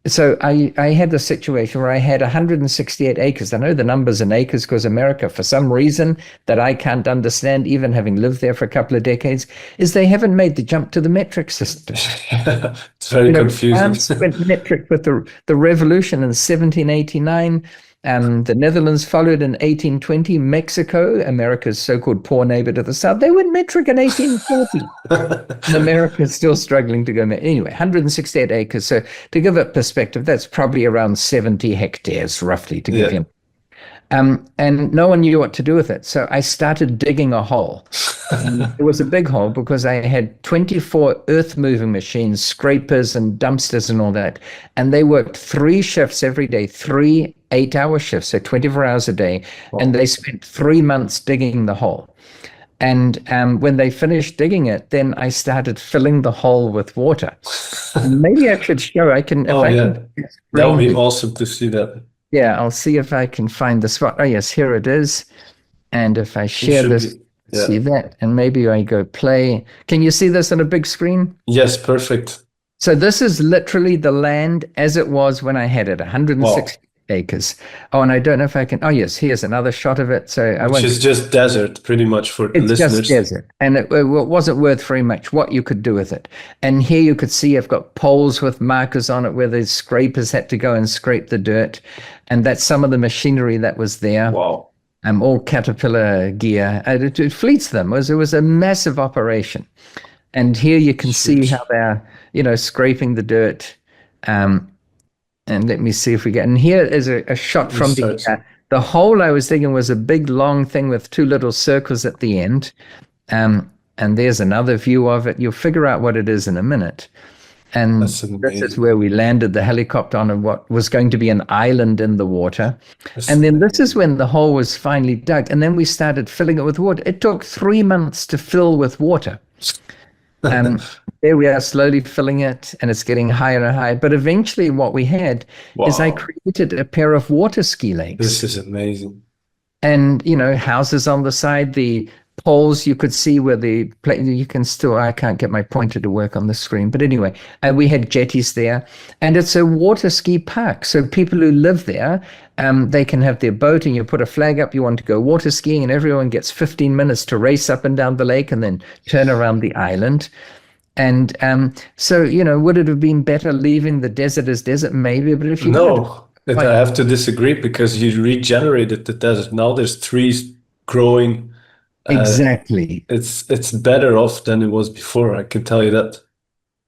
so I had the situation where I had 168 acres. I know the numbers in acres because America, for some reason that I can't understand, even having lived there for a couple of decades, is they haven't made the jump to the metric system. It's very confusing. France went metric with the revolution in 1789. The Netherlands followed in 1820. Mexico, America's so-called poor neighbor to the south, they went metric in 1840. And America is still struggling to go metric. Anyway, 168 acres. So to give it perspective, that's probably around 70 hectares, roughly, to give you. And no one knew what to do with it. So I started digging a hole. It was a big hole because I had 24 earth-moving machines, scrapers and dumpsters and all that. And they worked 3 shifts every day, 3 8-hour shifts, so 24 hours a day. Wow. And they spent 3 months digging the hole. And when they finished digging it, then I started filling the hole with water. Maybe I should show. I can. That would be awesome to see that. Yeah, I'll see if I can find the spot. Oh, yes, here it is. And if I share this, see that, and maybe I go play. Can you see this on a big screen? Yes, perfect. So this is literally the land as it was when I had it, 160 acres. Oh, and I don't know if I can. Oh, yes, here's another shot of it. So I won't. Which is just desert, pretty much, for the listeners. It's just desert, and it wasn't worth very much what you could do with it. And here you could see I've got poles with markers on it where the scrapers had to go and scrape the dirt, and that's some of the machinery that was there. Wow. All Caterpillar gear. It fleets them. It was a massive operation. And here you can see how they're, scraping the dirt. And let me see if we get. And here is a shot from the hole I was digging was a big long thing with 2 little circles at the end. And there's another view of it. You'll figure out what it is in a minute. And this is where we landed the helicopter on what was going to be an island in the water. And then this is when the hole was finally dug. And then we started filling it with water. It took 3 months to fill with water. There we are, slowly filling it, and it's getting higher and higher. But eventually what we had is I created a pair of water ski lakes. This is amazing. And, houses on the side, the poles you could see where you can still, I can't get my pointer to work on the screen. But anyway, we had jetties there. And it's a water ski park. So people who live there, they can have their boat and you put a flag up, you want to go water skiing, and everyone gets 15 minutes to race up and down the lake and then turn around the island. And so, would it have been better leaving the desert as desert? Maybe, but if you I have to disagree, because you regenerated the desert. Now there's trees growing. Exactly. It's better off than it was before, I can tell you that.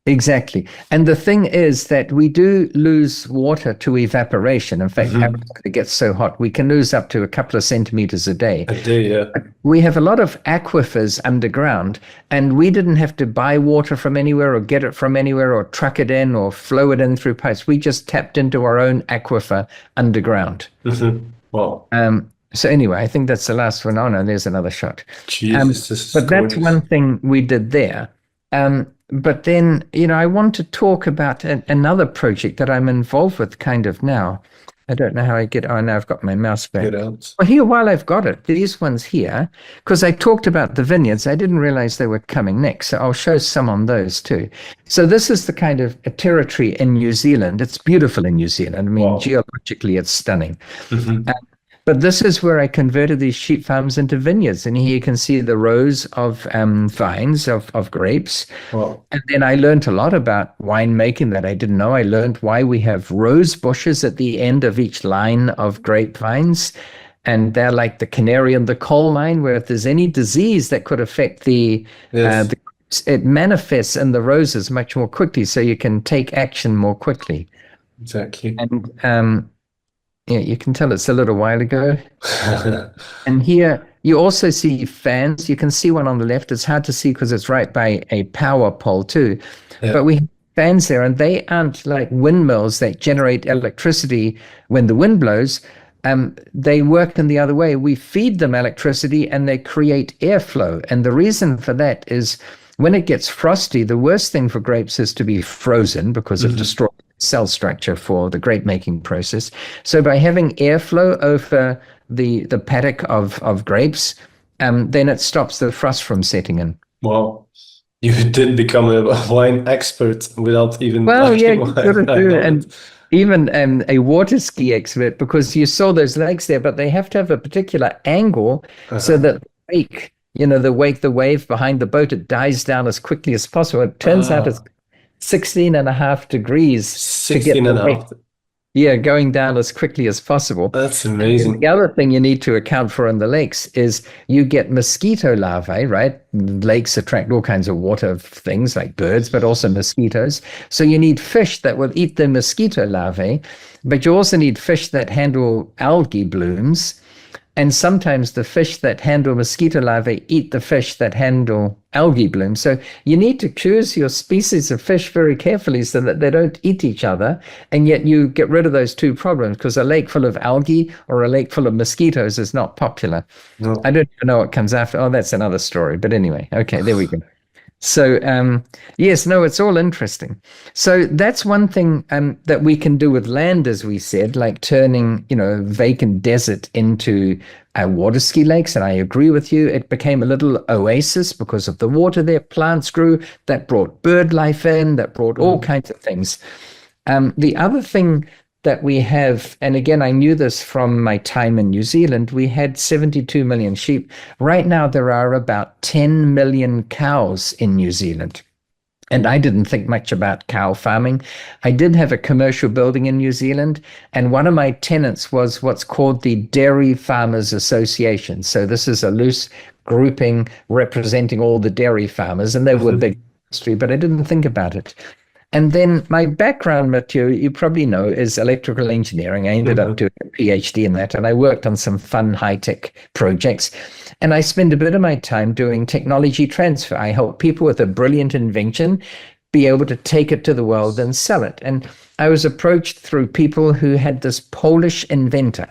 Exactly. And the thing is that we do lose water to evaporation. In fact, it gets so hot, we can lose up to a couple of centimeters a day. A day, yeah. We have a lot of aquifers underground, and we didn't have to buy water from anywhere or get it from anywhere or truck it in or flow it in through pipes. We just tapped into our own aquifer underground. Wow. So anyway, I think that's the last one. Oh, no, there's another shot. Jesus, but that's one thing we did there. But then, I want to talk about another project that I'm involved with kind of now. I don't know how I get. Oh, now I've got my mouse back. Well, here, while I've got it, these ones here, because I talked about the vineyards, I didn't realize they were coming next. So I'll show some on those too. So this is the kind of a territory in New Zealand. It's beautiful in New Zealand. I mean, geologically, it's stunning. But this is where I converted these sheep farms into vineyards. And here you can see the rows of vines of grapes. Wow. And then I learned a lot about winemaking that I didn't know. I learned why we have rose bushes at the end of each line of grapevines. And they're like the canary in the coal mine, where if there's any disease that could affect the it manifests in the roses much more quickly, so you can take action more quickly. Exactly. And yeah, you can tell it's a little while ago. And here you also see fans. You can see one on the left. It's hard to see because it's right by a power pole too. Yeah. But we have fans there, and they aren't like windmills that generate electricity when the wind blows. They work in the other way. We feed them electricity and they create airflow. And the reason for that is when it gets frosty, the worst thing for grapes is to be frozen because it destroys cell structure for the grape making process. So by having airflow over the paddock of grapes, then it stops the frost from setting in. Wow. You did become a wine expert without even you gotta do it. And even a water ski expert, because you saw those lakes there, but they have to have a particular angle so that the wave behind the boat, it dies down as quickly as possible. It turns out it's 16.5 degrees 16 and a half. Yeah, going down as quickly as possible. That's And amazing. the other thing you need to account for in the lakes is you get mosquito larvae, right? Lakes attract all kinds of water things like birds, but also mosquitoes. So you need fish that will eat the mosquito larvae, but you also need fish that handle algae blooms. And sometimes the fish that handle mosquito larvae eat the fish that handle algae blooms. So you need to choose your species of fish very carefully so that they don't eat each other. And yet you get rid of those two problems, because a lake full of algae or a lake full of mosquitoes is not popular. No. I don't even know what comes after. Oh, that's another story. But anyway, okay, there we go. So, yes, no, it's all interesting. So that's one thing that we can do with land, as we said, like turning, vacant desert into water ski lakes. And I agree with you. It became a little oasis because of the water there. Plants grew. That brought bird life in. That brought all kinds of things. The other thing that we have, and again, I knew this from my time in New Zealand, we had 72 million sheep. Right now, there are about 10 million cows in New Zealand. And I didn't think much about cow farming. I did have a commercial building in New Zealand, and one of my tenants was what's called the Dairy Farmers Association. So this is a loose grouping representing all the dairy farmers, and they were big industry, but I didn't think about it. And then my background material, you probably know, is electrical engineering. I ended up doing a PhD in that, and I worked on some fun high-tech projects. And I spend a bit of my time doing technology transfer. I help people with a brilliant invention be able to take it to the world and sell it. And I was approached through people who had this Polish inventor.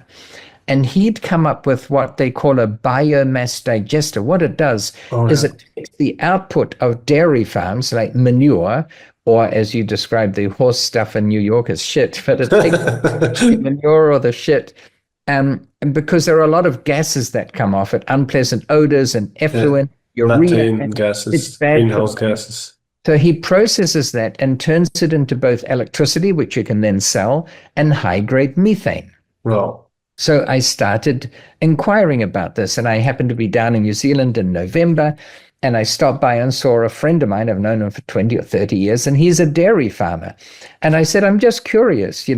And he'd come up with what they call a biomass digester. What it does is it takes the output of dairy farms, like manure, or as you described, the horse stuff in New York is shit, but it takes the manure or the shit. And because there are a lot of gases that come off it, unpleasant odors and effluent, urea, methane gases, greenhouse gases. So he processes that and turns it into both electricity, which you can then sell, and high-grade methane. Wow. So I started inquiring about this, and I happened to be down in New Zealand in November, and I stopped by and saw a friend of mine. I've known him for 20 or 30 years, and he's a dairy farmer. And I said, I'm just curious,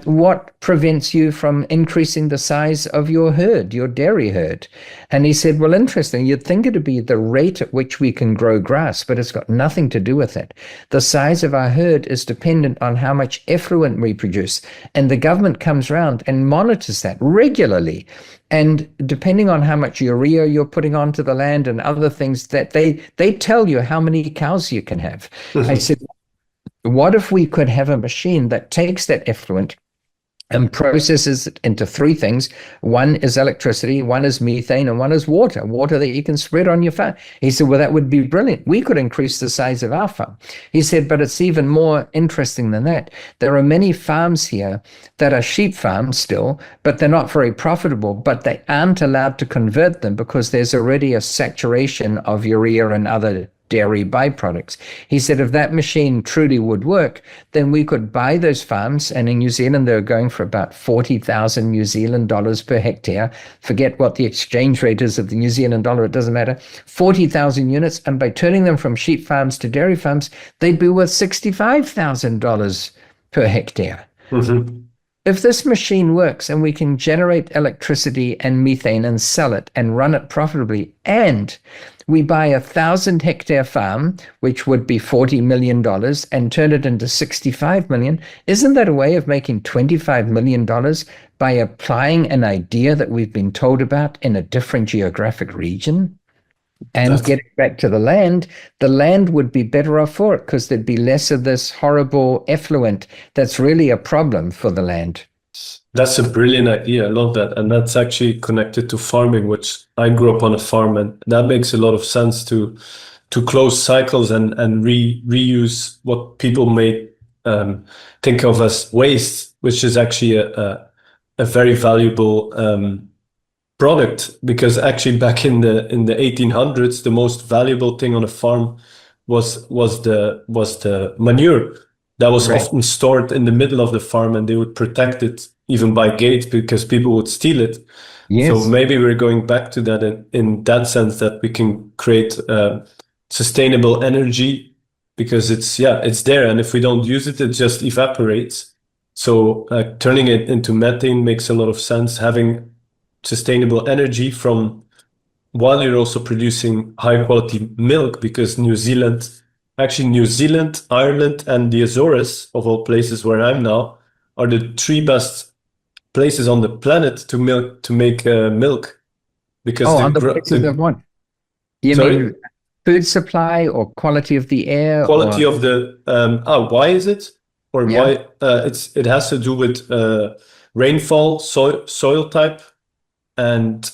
what prevents you from increasing the size of your herd, your dairy herd? And he said, well, interesting. You'd think it'd be the rate at which we can grow grass, but it's got nothing to do with it. The size of our herd is dependent on how much effluent we produce. And the government comes around and monitors that regularly. And depending on how much urea you're putting onto the land and other things, that they tell you how many cows you can have. I said, what if we could have a machine that takes that effluent and processes it into three things? One is electricity, one is methane, and one is water that you can spread on your farm. He said, well, that would be brilliant. We could increase the size of our farm. He said, but it's even more interesting than that. There are many farms here that are sheep farms still, but they're not very profitable, but they aren't allowed to convert them because there's already a saturation of urea and other dairy byproducts. He said, if that machine truly would work, then we could buy those farms. And in New Zealand, they're going for about 40,000 New Zealand dollars per hectare. Forget what the exchange rate is of the New Zealand dollar, it doesn't matter. 40,000 units. And by turning them from sheep farms to dairy farms, they'd be worth $65,000 per hectare. If this machine works and we can generate electricity and methane and sell it and run it profitably, and we buy 1,000-hectare farm, which would be $40 million, and turn it into $65 million, isn't that a way of making $25 million by applying an idea that we've been told about in a different geographic region? And getting back to the land would be better off for it because there'd be less of this horrible effluent that's really a problem for the land. That's a brilliant idea. I love that. And that's actually connected to farming, which I grew up on a farm, and that makes a lot of sense to close cycles and reuse what people may think of as waste, which is actually a very valuable product, because actually back in the 1800s, the most valuable thing on a farm was the manure that was often stored in the middle of the farm, and they would protect it even by gates because people would steal it. So maybe we're going back to that in that sense, that we can create sustainable energy because it's there, and if we don't use it, it just evaporates. So turning it into methane makes a lot of sense. Having sustainable energy from while you're also producing high quality milk, because New Zealand, Ireland, and the Azores, of all places where I'm now, are the three best places on the planet to make milk, because Oh, the on the basis of what? You sorry, mean food supply or quality of the air quality or of the why is it, or yeah, why it has to do with rainfall, soil type, and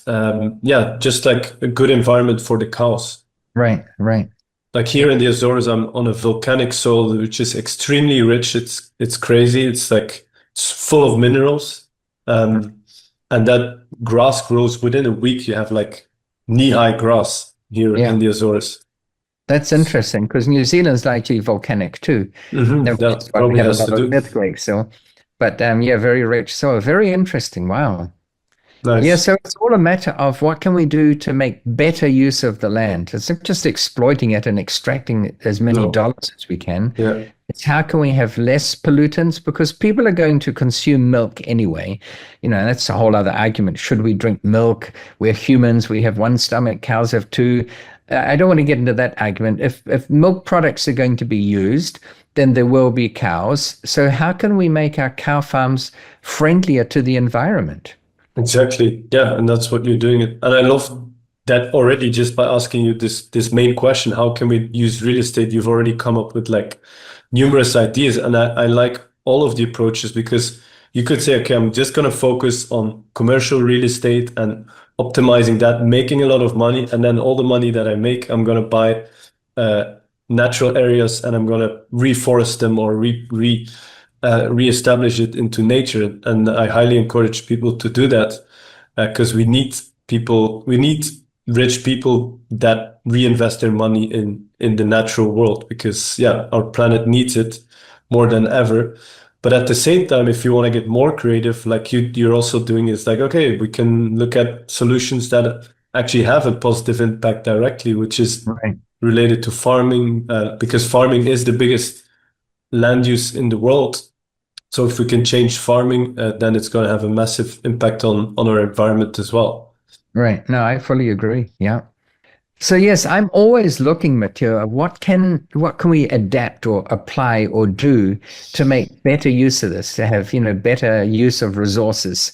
yeah, just like a good environment for the cows. right, right. Like here in the Azores, I'm on a volcanic soil which is extremely rich. It's crazy. It's like it's full of minerals, and that grass grows within a week. You have like knee-high grass here in Yeah, the Azores. that's interesting because New Zealand's likely volcanic too. Which That is why we probably have a has lot to of do. earthquakes. So, but yeah, very rich soil, very interesting. Wow. Yeah, Nice. so it's all a matter of what can we do to make better use of the land. It's not just exploiting it and extracting as many No. dollars as we can. Yeah. It's how can we have less pollutants because people are going to consume milk anyway. You know, that's a whole other argument. Should we drink milk? We're humans. We have one stomach. Cows have two. I don't want to get into that argument. If milk products are going to be used, then there will be cows. So how can we make our cow farms friendlier to the environment? Exactly. Yeah, and that's what you're doing. And I love that already just by asking you this main question, how can we use real estate? You've already come up with like numerous ideas. And I like all of the approaches because you could say, okay, I'm just going to focus on commercial real estate and optimizing that, making a lot of money. And then all the money that I make, I'm going to buy natural areas and I'm going to reforest them or reestablish it into nature. And I highly encourage people to do that because we need rich people that reinvest their money in the natural world because yeah, our planet needs it more than ever. But at the same time, if you want to get more creative, like you're also doing, is like, okay, we can look at solutions that actually have a positive impact directly, which is Right. related to farming, because farming is the biggest land use in the world. So if we can change farming, then it's going to have a massive impact on our environment as well. Right. No, I fully agree. Yeah. So yes, I'm always looking, Matteo, at what can we adapt or apply or do to make better use of this, to have, better use of resources.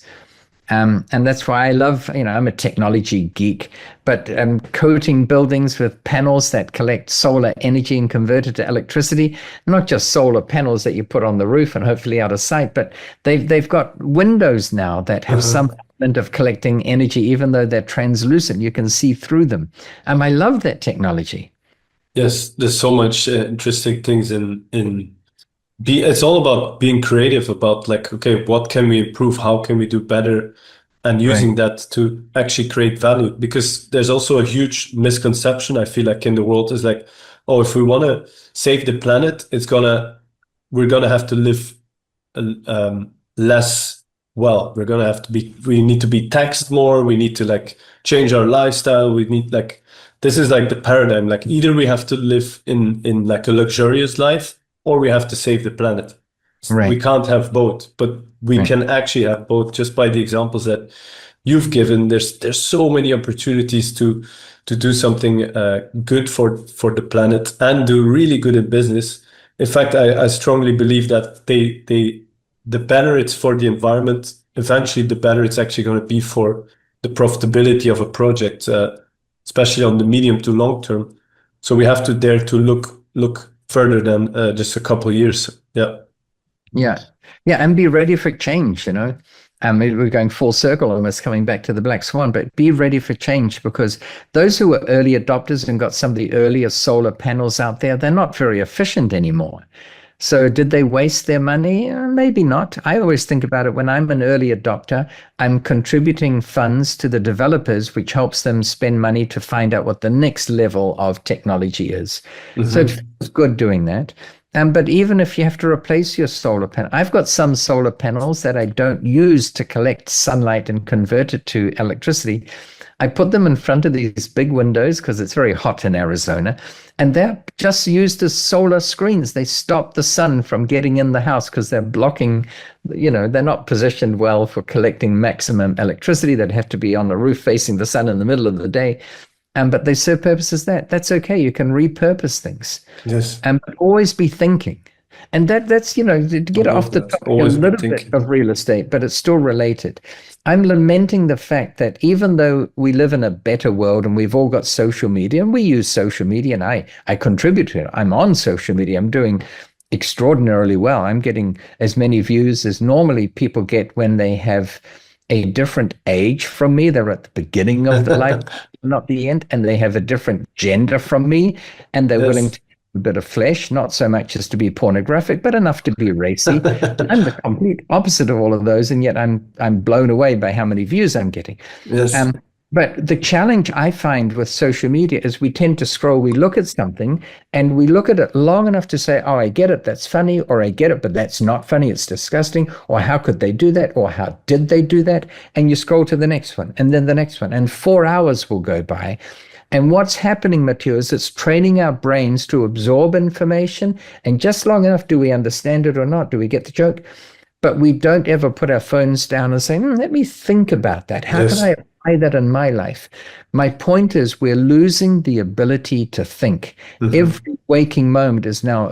And that's why I love, I'm a technology geek, but coating buildings with panels that collect solar energy and convert it to electricity, not just solar panels that you put on the roof and hopefully out of sight, but they've got windows now that have some element of collecting energy, even though they're translucent, you can see through them. And I love that technology. Yes, there's so much interesting things it's all about being creative about like, okay, what can we improve? How can we do better? And using that to actually create value. Because there's also a huge misconception, I feel like, in the world is like, oh, if we want to save the planet, we're gonna have to live less well. We need to be taxed more. We need to like change our lifestyle. We need this is like the paradigm. Like either we have to live in like a luxurious life or we have to save the planet. Right. We can't have both, but we can actually have both just by the examples that you've given. There's so many opportunities to do something good for the planet and do really good in business. In fact, I strongly believe that the better it's for the environment, eventually the better it's actually going to be for the profitability of a project, especially on the medium to long term. So we have to dare to look further than just a couple of years. Yeah. Yeah. Yeah. And be ready for change, we're going full circle almost coming back to the black swan, but be ready for change because those who were early adopters and got some of the earliest solar panels out there, they're not very efficient anymore. So did they waste their money? Maybe not. I always think about it when I'm an early adopter, I'm contributing funds to the developers, which helps them spend money to find out what the next level of technology is. So it's good doing that. But even if you have to replace your solar panel, I've got some solar panels that I don't use to collect sunlight and convert it to electricity. I put them in front of these big windows because it's very hot in Arizona, and they're just used as solar screens. They stop the sun from getting in the house because they're blocking, they're not positioned well for collecting maximum electricity. They'd have to be on the roof facing the sun in the middle of the day. But they serve purposes that. That's okay. You can repurpose things. Yes. But always be thinking. And that's, to get off the topic a little bit of real estate, but it's still related. I'm lamenting the fact that even though we live in a better world and we've all got social media and we use social media, and I contribute to it. I'm on social media. I'm doing extraordinarily well. I'm getting as many views as normally people get when they have a different age from me. They're at the beginning of the life, not the end, and they have a different gender from me, and they're willing to have a bit of flesh, not so much as to be pornographic, but enough to be racy. I'm the complete opposite of all of those, and yet I'm blown away by how many views I'm getting. Yes. But the challenge I find with social media is we tend to scroll, we look at something and we look at it long enough to say, oh, I get it, that's funny, or I get it, but that's not funny, it's disgusting, or how could they do that, or how did they do that? And you scroll to the next one, and then the next one, and 4 hours will go by. And what's happening, Matteo, is it's training our brains to absorb information, and just long enough, do we understand it or not? Do we get the joke? But we don't ever put our phones down and say, let me think about that. How can I apply that in my life? My point is we're losing the ability to think. Every waking moment is now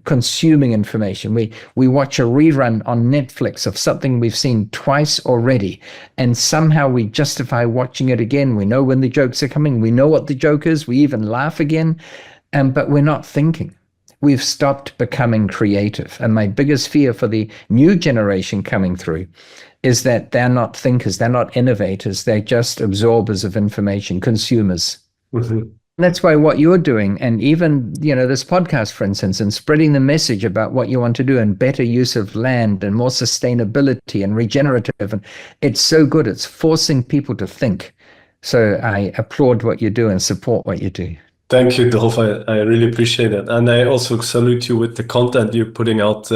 consuming information. We watch a rerun on Netflix of something we've seen twice already, and somehow we justify watching it again. We know when the jokes are coming. We know what the joke is. We even laugh again, but we're not thinking. We've stopped becoming creative. And my biggest fear for the new generation coming through is that they're not thinkers, they're not innovators, they're just absorbers of information, consumers. That's why what you're doing, and even, this podcast, for instance, and spreading the message about what you want to do and better use of land and more sustainability and regenerative, and it's so good. It's forcing people to think. So I applaud what you do and support what you do. Thank you, Dolf. I really appreciate it. And I also salute you with the content you're putting out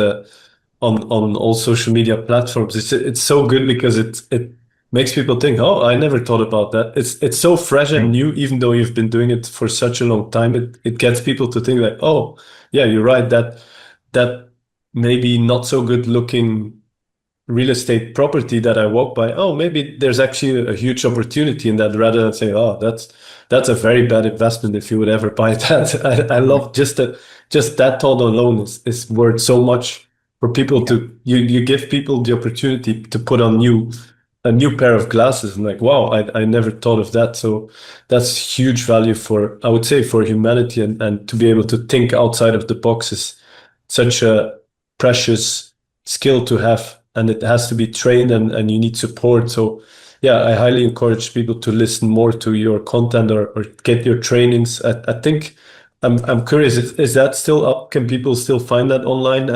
on all social media platforms. It's so good because it makes people think, oh, I never thought about that. It's so fresh and new, even though you've been doing it for such a long time. It gets people to think like, oh, yeah, you're right. That maybe not so good looking real estate property that I walk by, oh, maybe there's actually a huge opportunity in that, rather than saying, oh, that's a very bad investment if you would ever buy that. I love just that thought alone is worth so much for people to, you give people the opportunity to put on a new pair of glasses and like, wow, I never thought of that. So that's huge value for, I would say, for humanity, and to be able to think outside of the box is such a precious skill to have. And it has to be trained, and you need support. So yeah, I highly encourage people to listen more to your content or get your trainings. I think I'm curious, is that still up? Can people still find that online?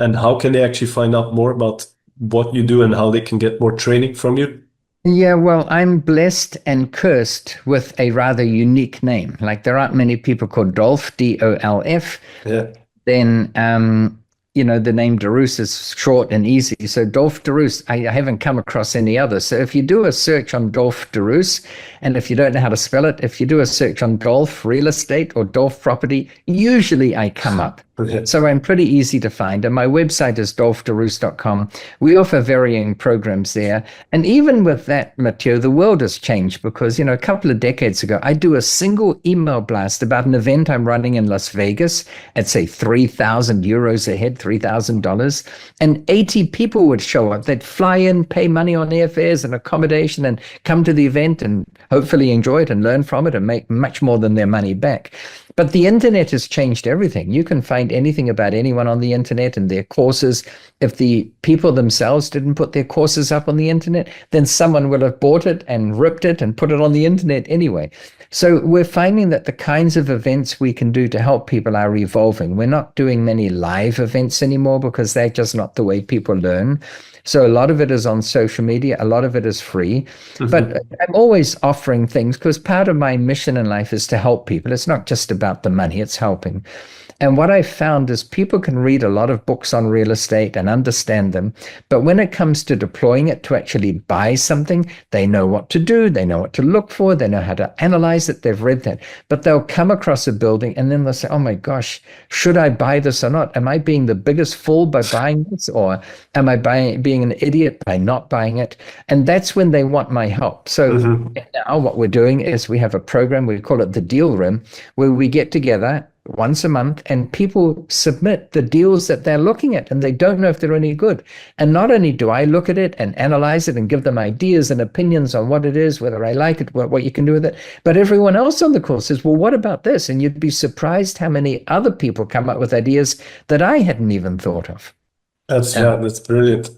And how can they actually find out more about what you do and how they can get more training from you? Yeah, well, I'm blessed and cursed with a rather unique name. Like there aren't many people called Dolf, D-O-L-F. Yeah. Then the name De Roos is short and easy. So Dolf De Roos, I haven't come across any other. So if you do a search on Dolf De Roos, and if you don't know how to spell it, if you do a search on Dolf real estate or Dolf property, usually I come up. Okay. So I'm pretty easy to find. And my website is dolfderoos.com. We offer varying programs there. And even with that, Matteo, the world has changed because, a couple of decades ago, I do a single email blast about an event I'm running in Las Vegas at, say, 3,000 euros a head, $3,000. And 80 people would show up. They'd fly in, pay money on airfares and accommodation and come to the event and hopefully enjoy it and learn from it and make much more than their money back. But the internet has changed everything. You can find anything about anyone on the internet and their courses. If the people themselves didn't put their courses up on the internet, then someone will have bought it and ripped it and put it on the internet anyway. So we're finding that the kinds of events we can do to help people are evolving. We're not doing many live events anymore because they're just not the way people learn. So a lot of it is on social media. A lot of it is free. But I'm always offering things because part of my mission in life is to help people. It's not just about the money, it's helping. And what I found is people can read a lot of books on real estate and understand them. But when it comes to deploying it to actually buy something, they know what to do. They know what to look for. They know how to analyze it. They've read that. But they'll come across a building and then they'll say, oh my gosh, should I buy this or not? Am I being the biggest fool by buying this? Or am I being an idiot by not buying it? And that's when they want my help. So now what we're doing is we have a program, we call it the Deal Room, where we get together once a month and people submit the deals that they're looking at and they don't know if they're any good. And not only do I look at it and analyze it and give them ideas and opinions on what it is, whether I like it, what you can do with it, but everyone else on the call says, well, what about this? And you'd be surprised how many other people come up with ideas that I hadn't even thought of. That's brilliant.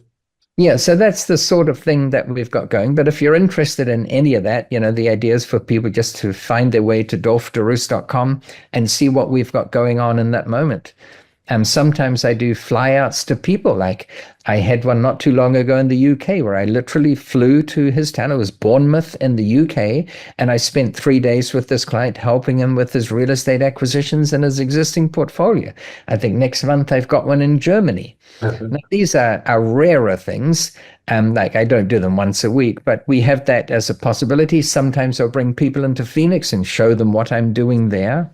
Yeah, so that's the sort of thing that we've got going. But if you're interested in any of that, the idea is for people just to find their way to dolfderoos.com and see what we've got going on in that moment. And sometimes I do flyouts to people. Like I had one not too long ago in the UK where I literally flew to his town. It was Bournemouth in the UK. And I spent 3 days with this client, helping him with his real estate acquisitions and his existing portfolio. I think next month I've got one in Germany. Now, these are rarer things. Like I don't do them once a week, but we have that as a possibility. Sometimes I'll bring people into Phoenix and show them what I'm doing there.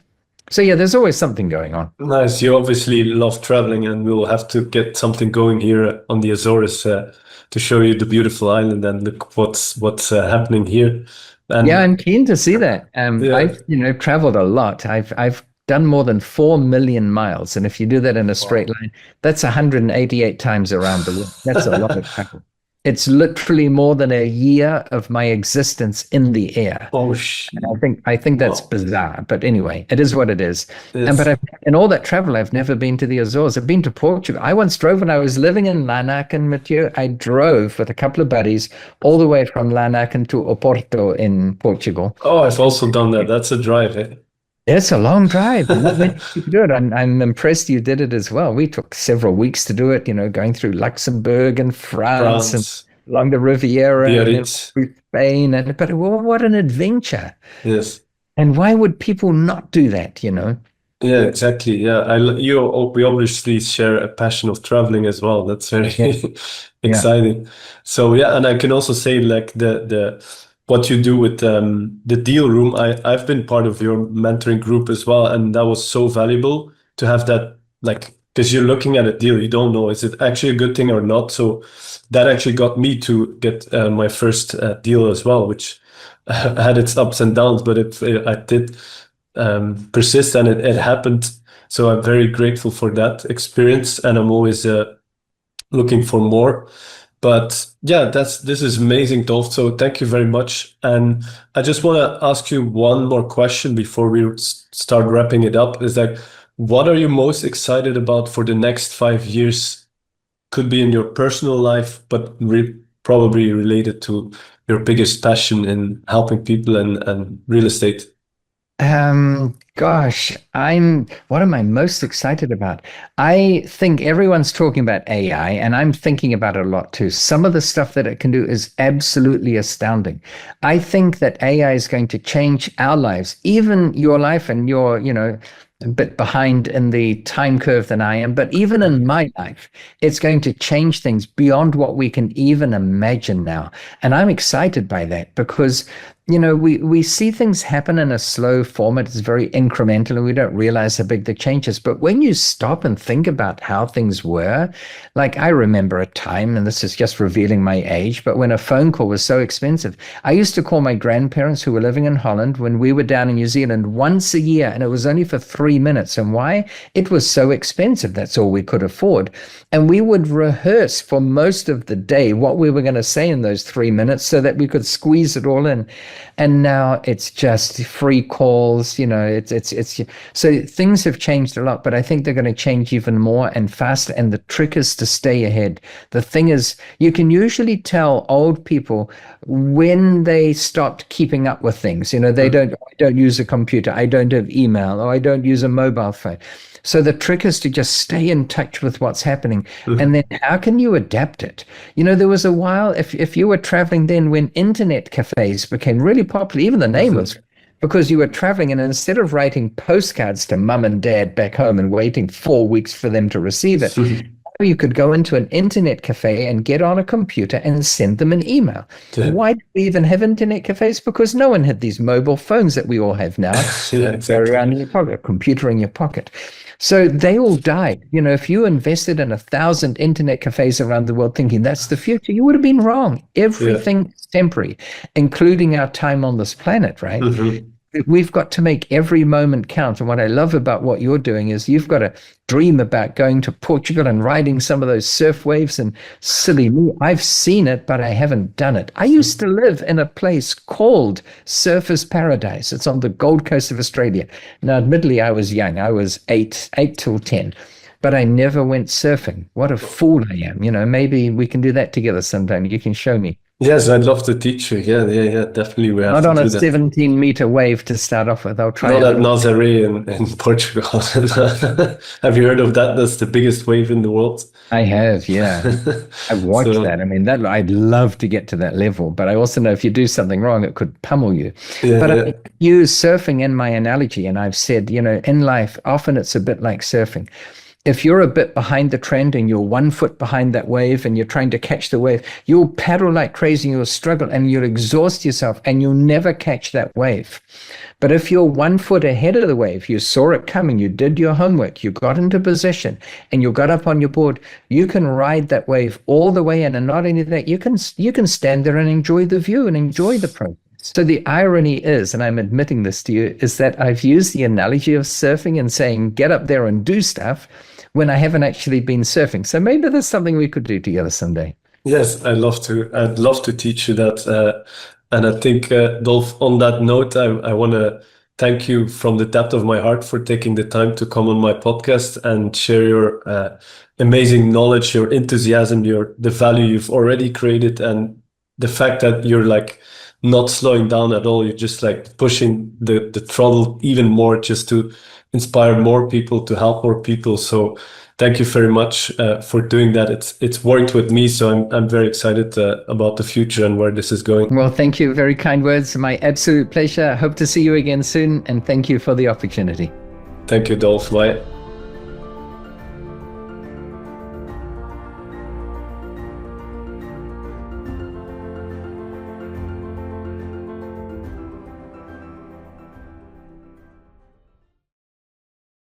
So yeah, there's always something going on. Nice. You obviously love traveling, and we'll have to get something going here on the Azores to show you the beautiful island and look what's happening here. And yeah, I'm keen to see that. I've traveled a lot. I've done more than 4 million miles, and if you do that in a straight line, that's 188 times around the world. That's a lot of travel. It's literally more than a year of my existence in the air. Oh, shit. I think that's bizarre, but anyway, it is what it is. Yes. But in all that travel, I've never been to the Azores. I've been to Portugal. I once drove when I was living in Larnaca, Mathieu. I drove with a couple of buddies all the way from Larnaca to Oporto in Portugal. Oh, I've also done that. That's a drive, eh? It's a long drive. Not many people do it. I'm impressed you did it as well. We took several weeks to do it, going through Luxembourg and France. And along the Riviera and through Spain. But what an adventure. Yes. And why would people not do that, Yeah, exactly. Yeah, we obviously share a passion of traveling as well. That's very exciting. Yeah. So yeah, and I can also say like the what you do with the Deal Room. I've been part of your mentoring group as well, and that was so valuable to have that, like, because you're looking at a deal, you don't know, is it actually a good thing or not? So that actually got me to get my first deal as well, which had its ups and downs, but I did persist, and it happened. So I'm very grateful for that experience, and I'm always looking for more. But yeah, this is amazing, Dolf. So thank you very much. And I just want to ask you one more question before we start wrapping it up. Is like, what are you most excited about for the next 5 years? Could be in your personal life, but probably related to your biggest passion in helping people and real estate. Gosh, what am I most excited about? I think everyone's talking about AI, and I'm thinking about it a lot too. Some of the stuff that it can do is absolutely astounding. I think that AI is going to change our lives, even your life, and you're, a bit behind in the time curve than I am, but even in my life, it's going to change things beyond what we can even imagine now. And I'm excited by that because we see things happen in a slow format. It's very incremental and we don't realize how big the change is. But when you stop and think about how things were, like I remember a time, and this is just revealing my age, but when a phone call was so expensive, I used to call my grandparents who were living in Holland when we were down in New Zealand once a year, and it was only for 3 minutes. And why? It was so expensive. That's all we could afford. And we would rehearse for most of the day what we were going to say in those 3 minutes so that we could squeeze it all in. And now it's just free calls, it's so things have changed a lot, but I think they're going to change even more and faster. And the trick is to stay ahead. The thing is, you can usually tell old people when they stopped keeping up with things. They don't use a computer. I don't have email, or I don't use a mobile phone. So the trick is to just stay in touch with what's happening. Mm-hmm. And then how can you adapt it? There was a while, if you were traveling then when internet cafes became really popular, even the name was because you were traveling, and instead of writing postcards to mum and dad back home and waiting 4 weeks for them to receive it, you could go into an internet cafe and get on a computer and send them an email. Yeah. Why do we even have internet cafes? Because no one had these mobile phones that we all have now. Yeah, exactly. Around in your pocket, a computer in your pocket. So they all died. You know, if you invested in 1,000 internet cafes around the world thinking that's the future, you would have been wrong. Everything is temporary, including our time on this planet, right? We've got to make every moment count. And what I love about what you're doing is you've got to dream about going to Portugal and riding some of those surf waves. And silly me, I've seen it, but I haven't done it. I used to live in a place called Surfers Paradise. It's on the Gold Coast of Australia. Now, admittedly, I was young. I was 8 till 10. But I never went surfing. What a fool I am. You know, maybe we can do that together sometime. You can show me. Yes, I'd love to teach you. Yeah, definitely. We have Not to on do a that. 17-meter wave to start off with. I'll try Not it. at Nazaré in Portugal. Have you heard of that? That's the biggest wave in the world. I have, yeah. I've watched So- that. I mean, that I'd love to get to that level, but I also know if you do something wrong, it could pummel you. Yeah, But yeah. I use surfing in my analogy, and I've said, you know, in life, often it's a bit like surfing. If you're a bit behind the trend and you're 1 foot behind that wave and you're trying to catch the wave, you'll paddle like crazy, you'll struggle and you'll exhaust yourself and you'll never catch that wave. But if you're 1 foot ahead of the wave, you saw it coming, you did your homework, you got into position and you got up on your board, you can ride that wave all the way in. And not only that, you can stand there and enjoy the view and enjoy the process. So the irony is, and I'm admitting this to you, is that I've used the analogy of surfing and saying, get up there and do stuff when I haven't actually been surfing. So maybe there's something we could do together someday. Yes, I'd love to. I'd love to teach you that. And I think, Dolf, on that note, I want to thank you from the depth of my heart for taking the time to come on my podcast and share your amazing knowledge, your enthusiasm, the value you've already created, and the fact that you're like not slowing down at all. You're just like pushing the throttle even more just to inspire more people, to help more people. So thank you very much for doing that. It's worked with me, so I'm very excited about the future and where this is going. Well, thank you. Very kind words. My absolute pleasure. Hope to see you again soon. And thank you for the opportunity. Thank you, Dolf. Bye.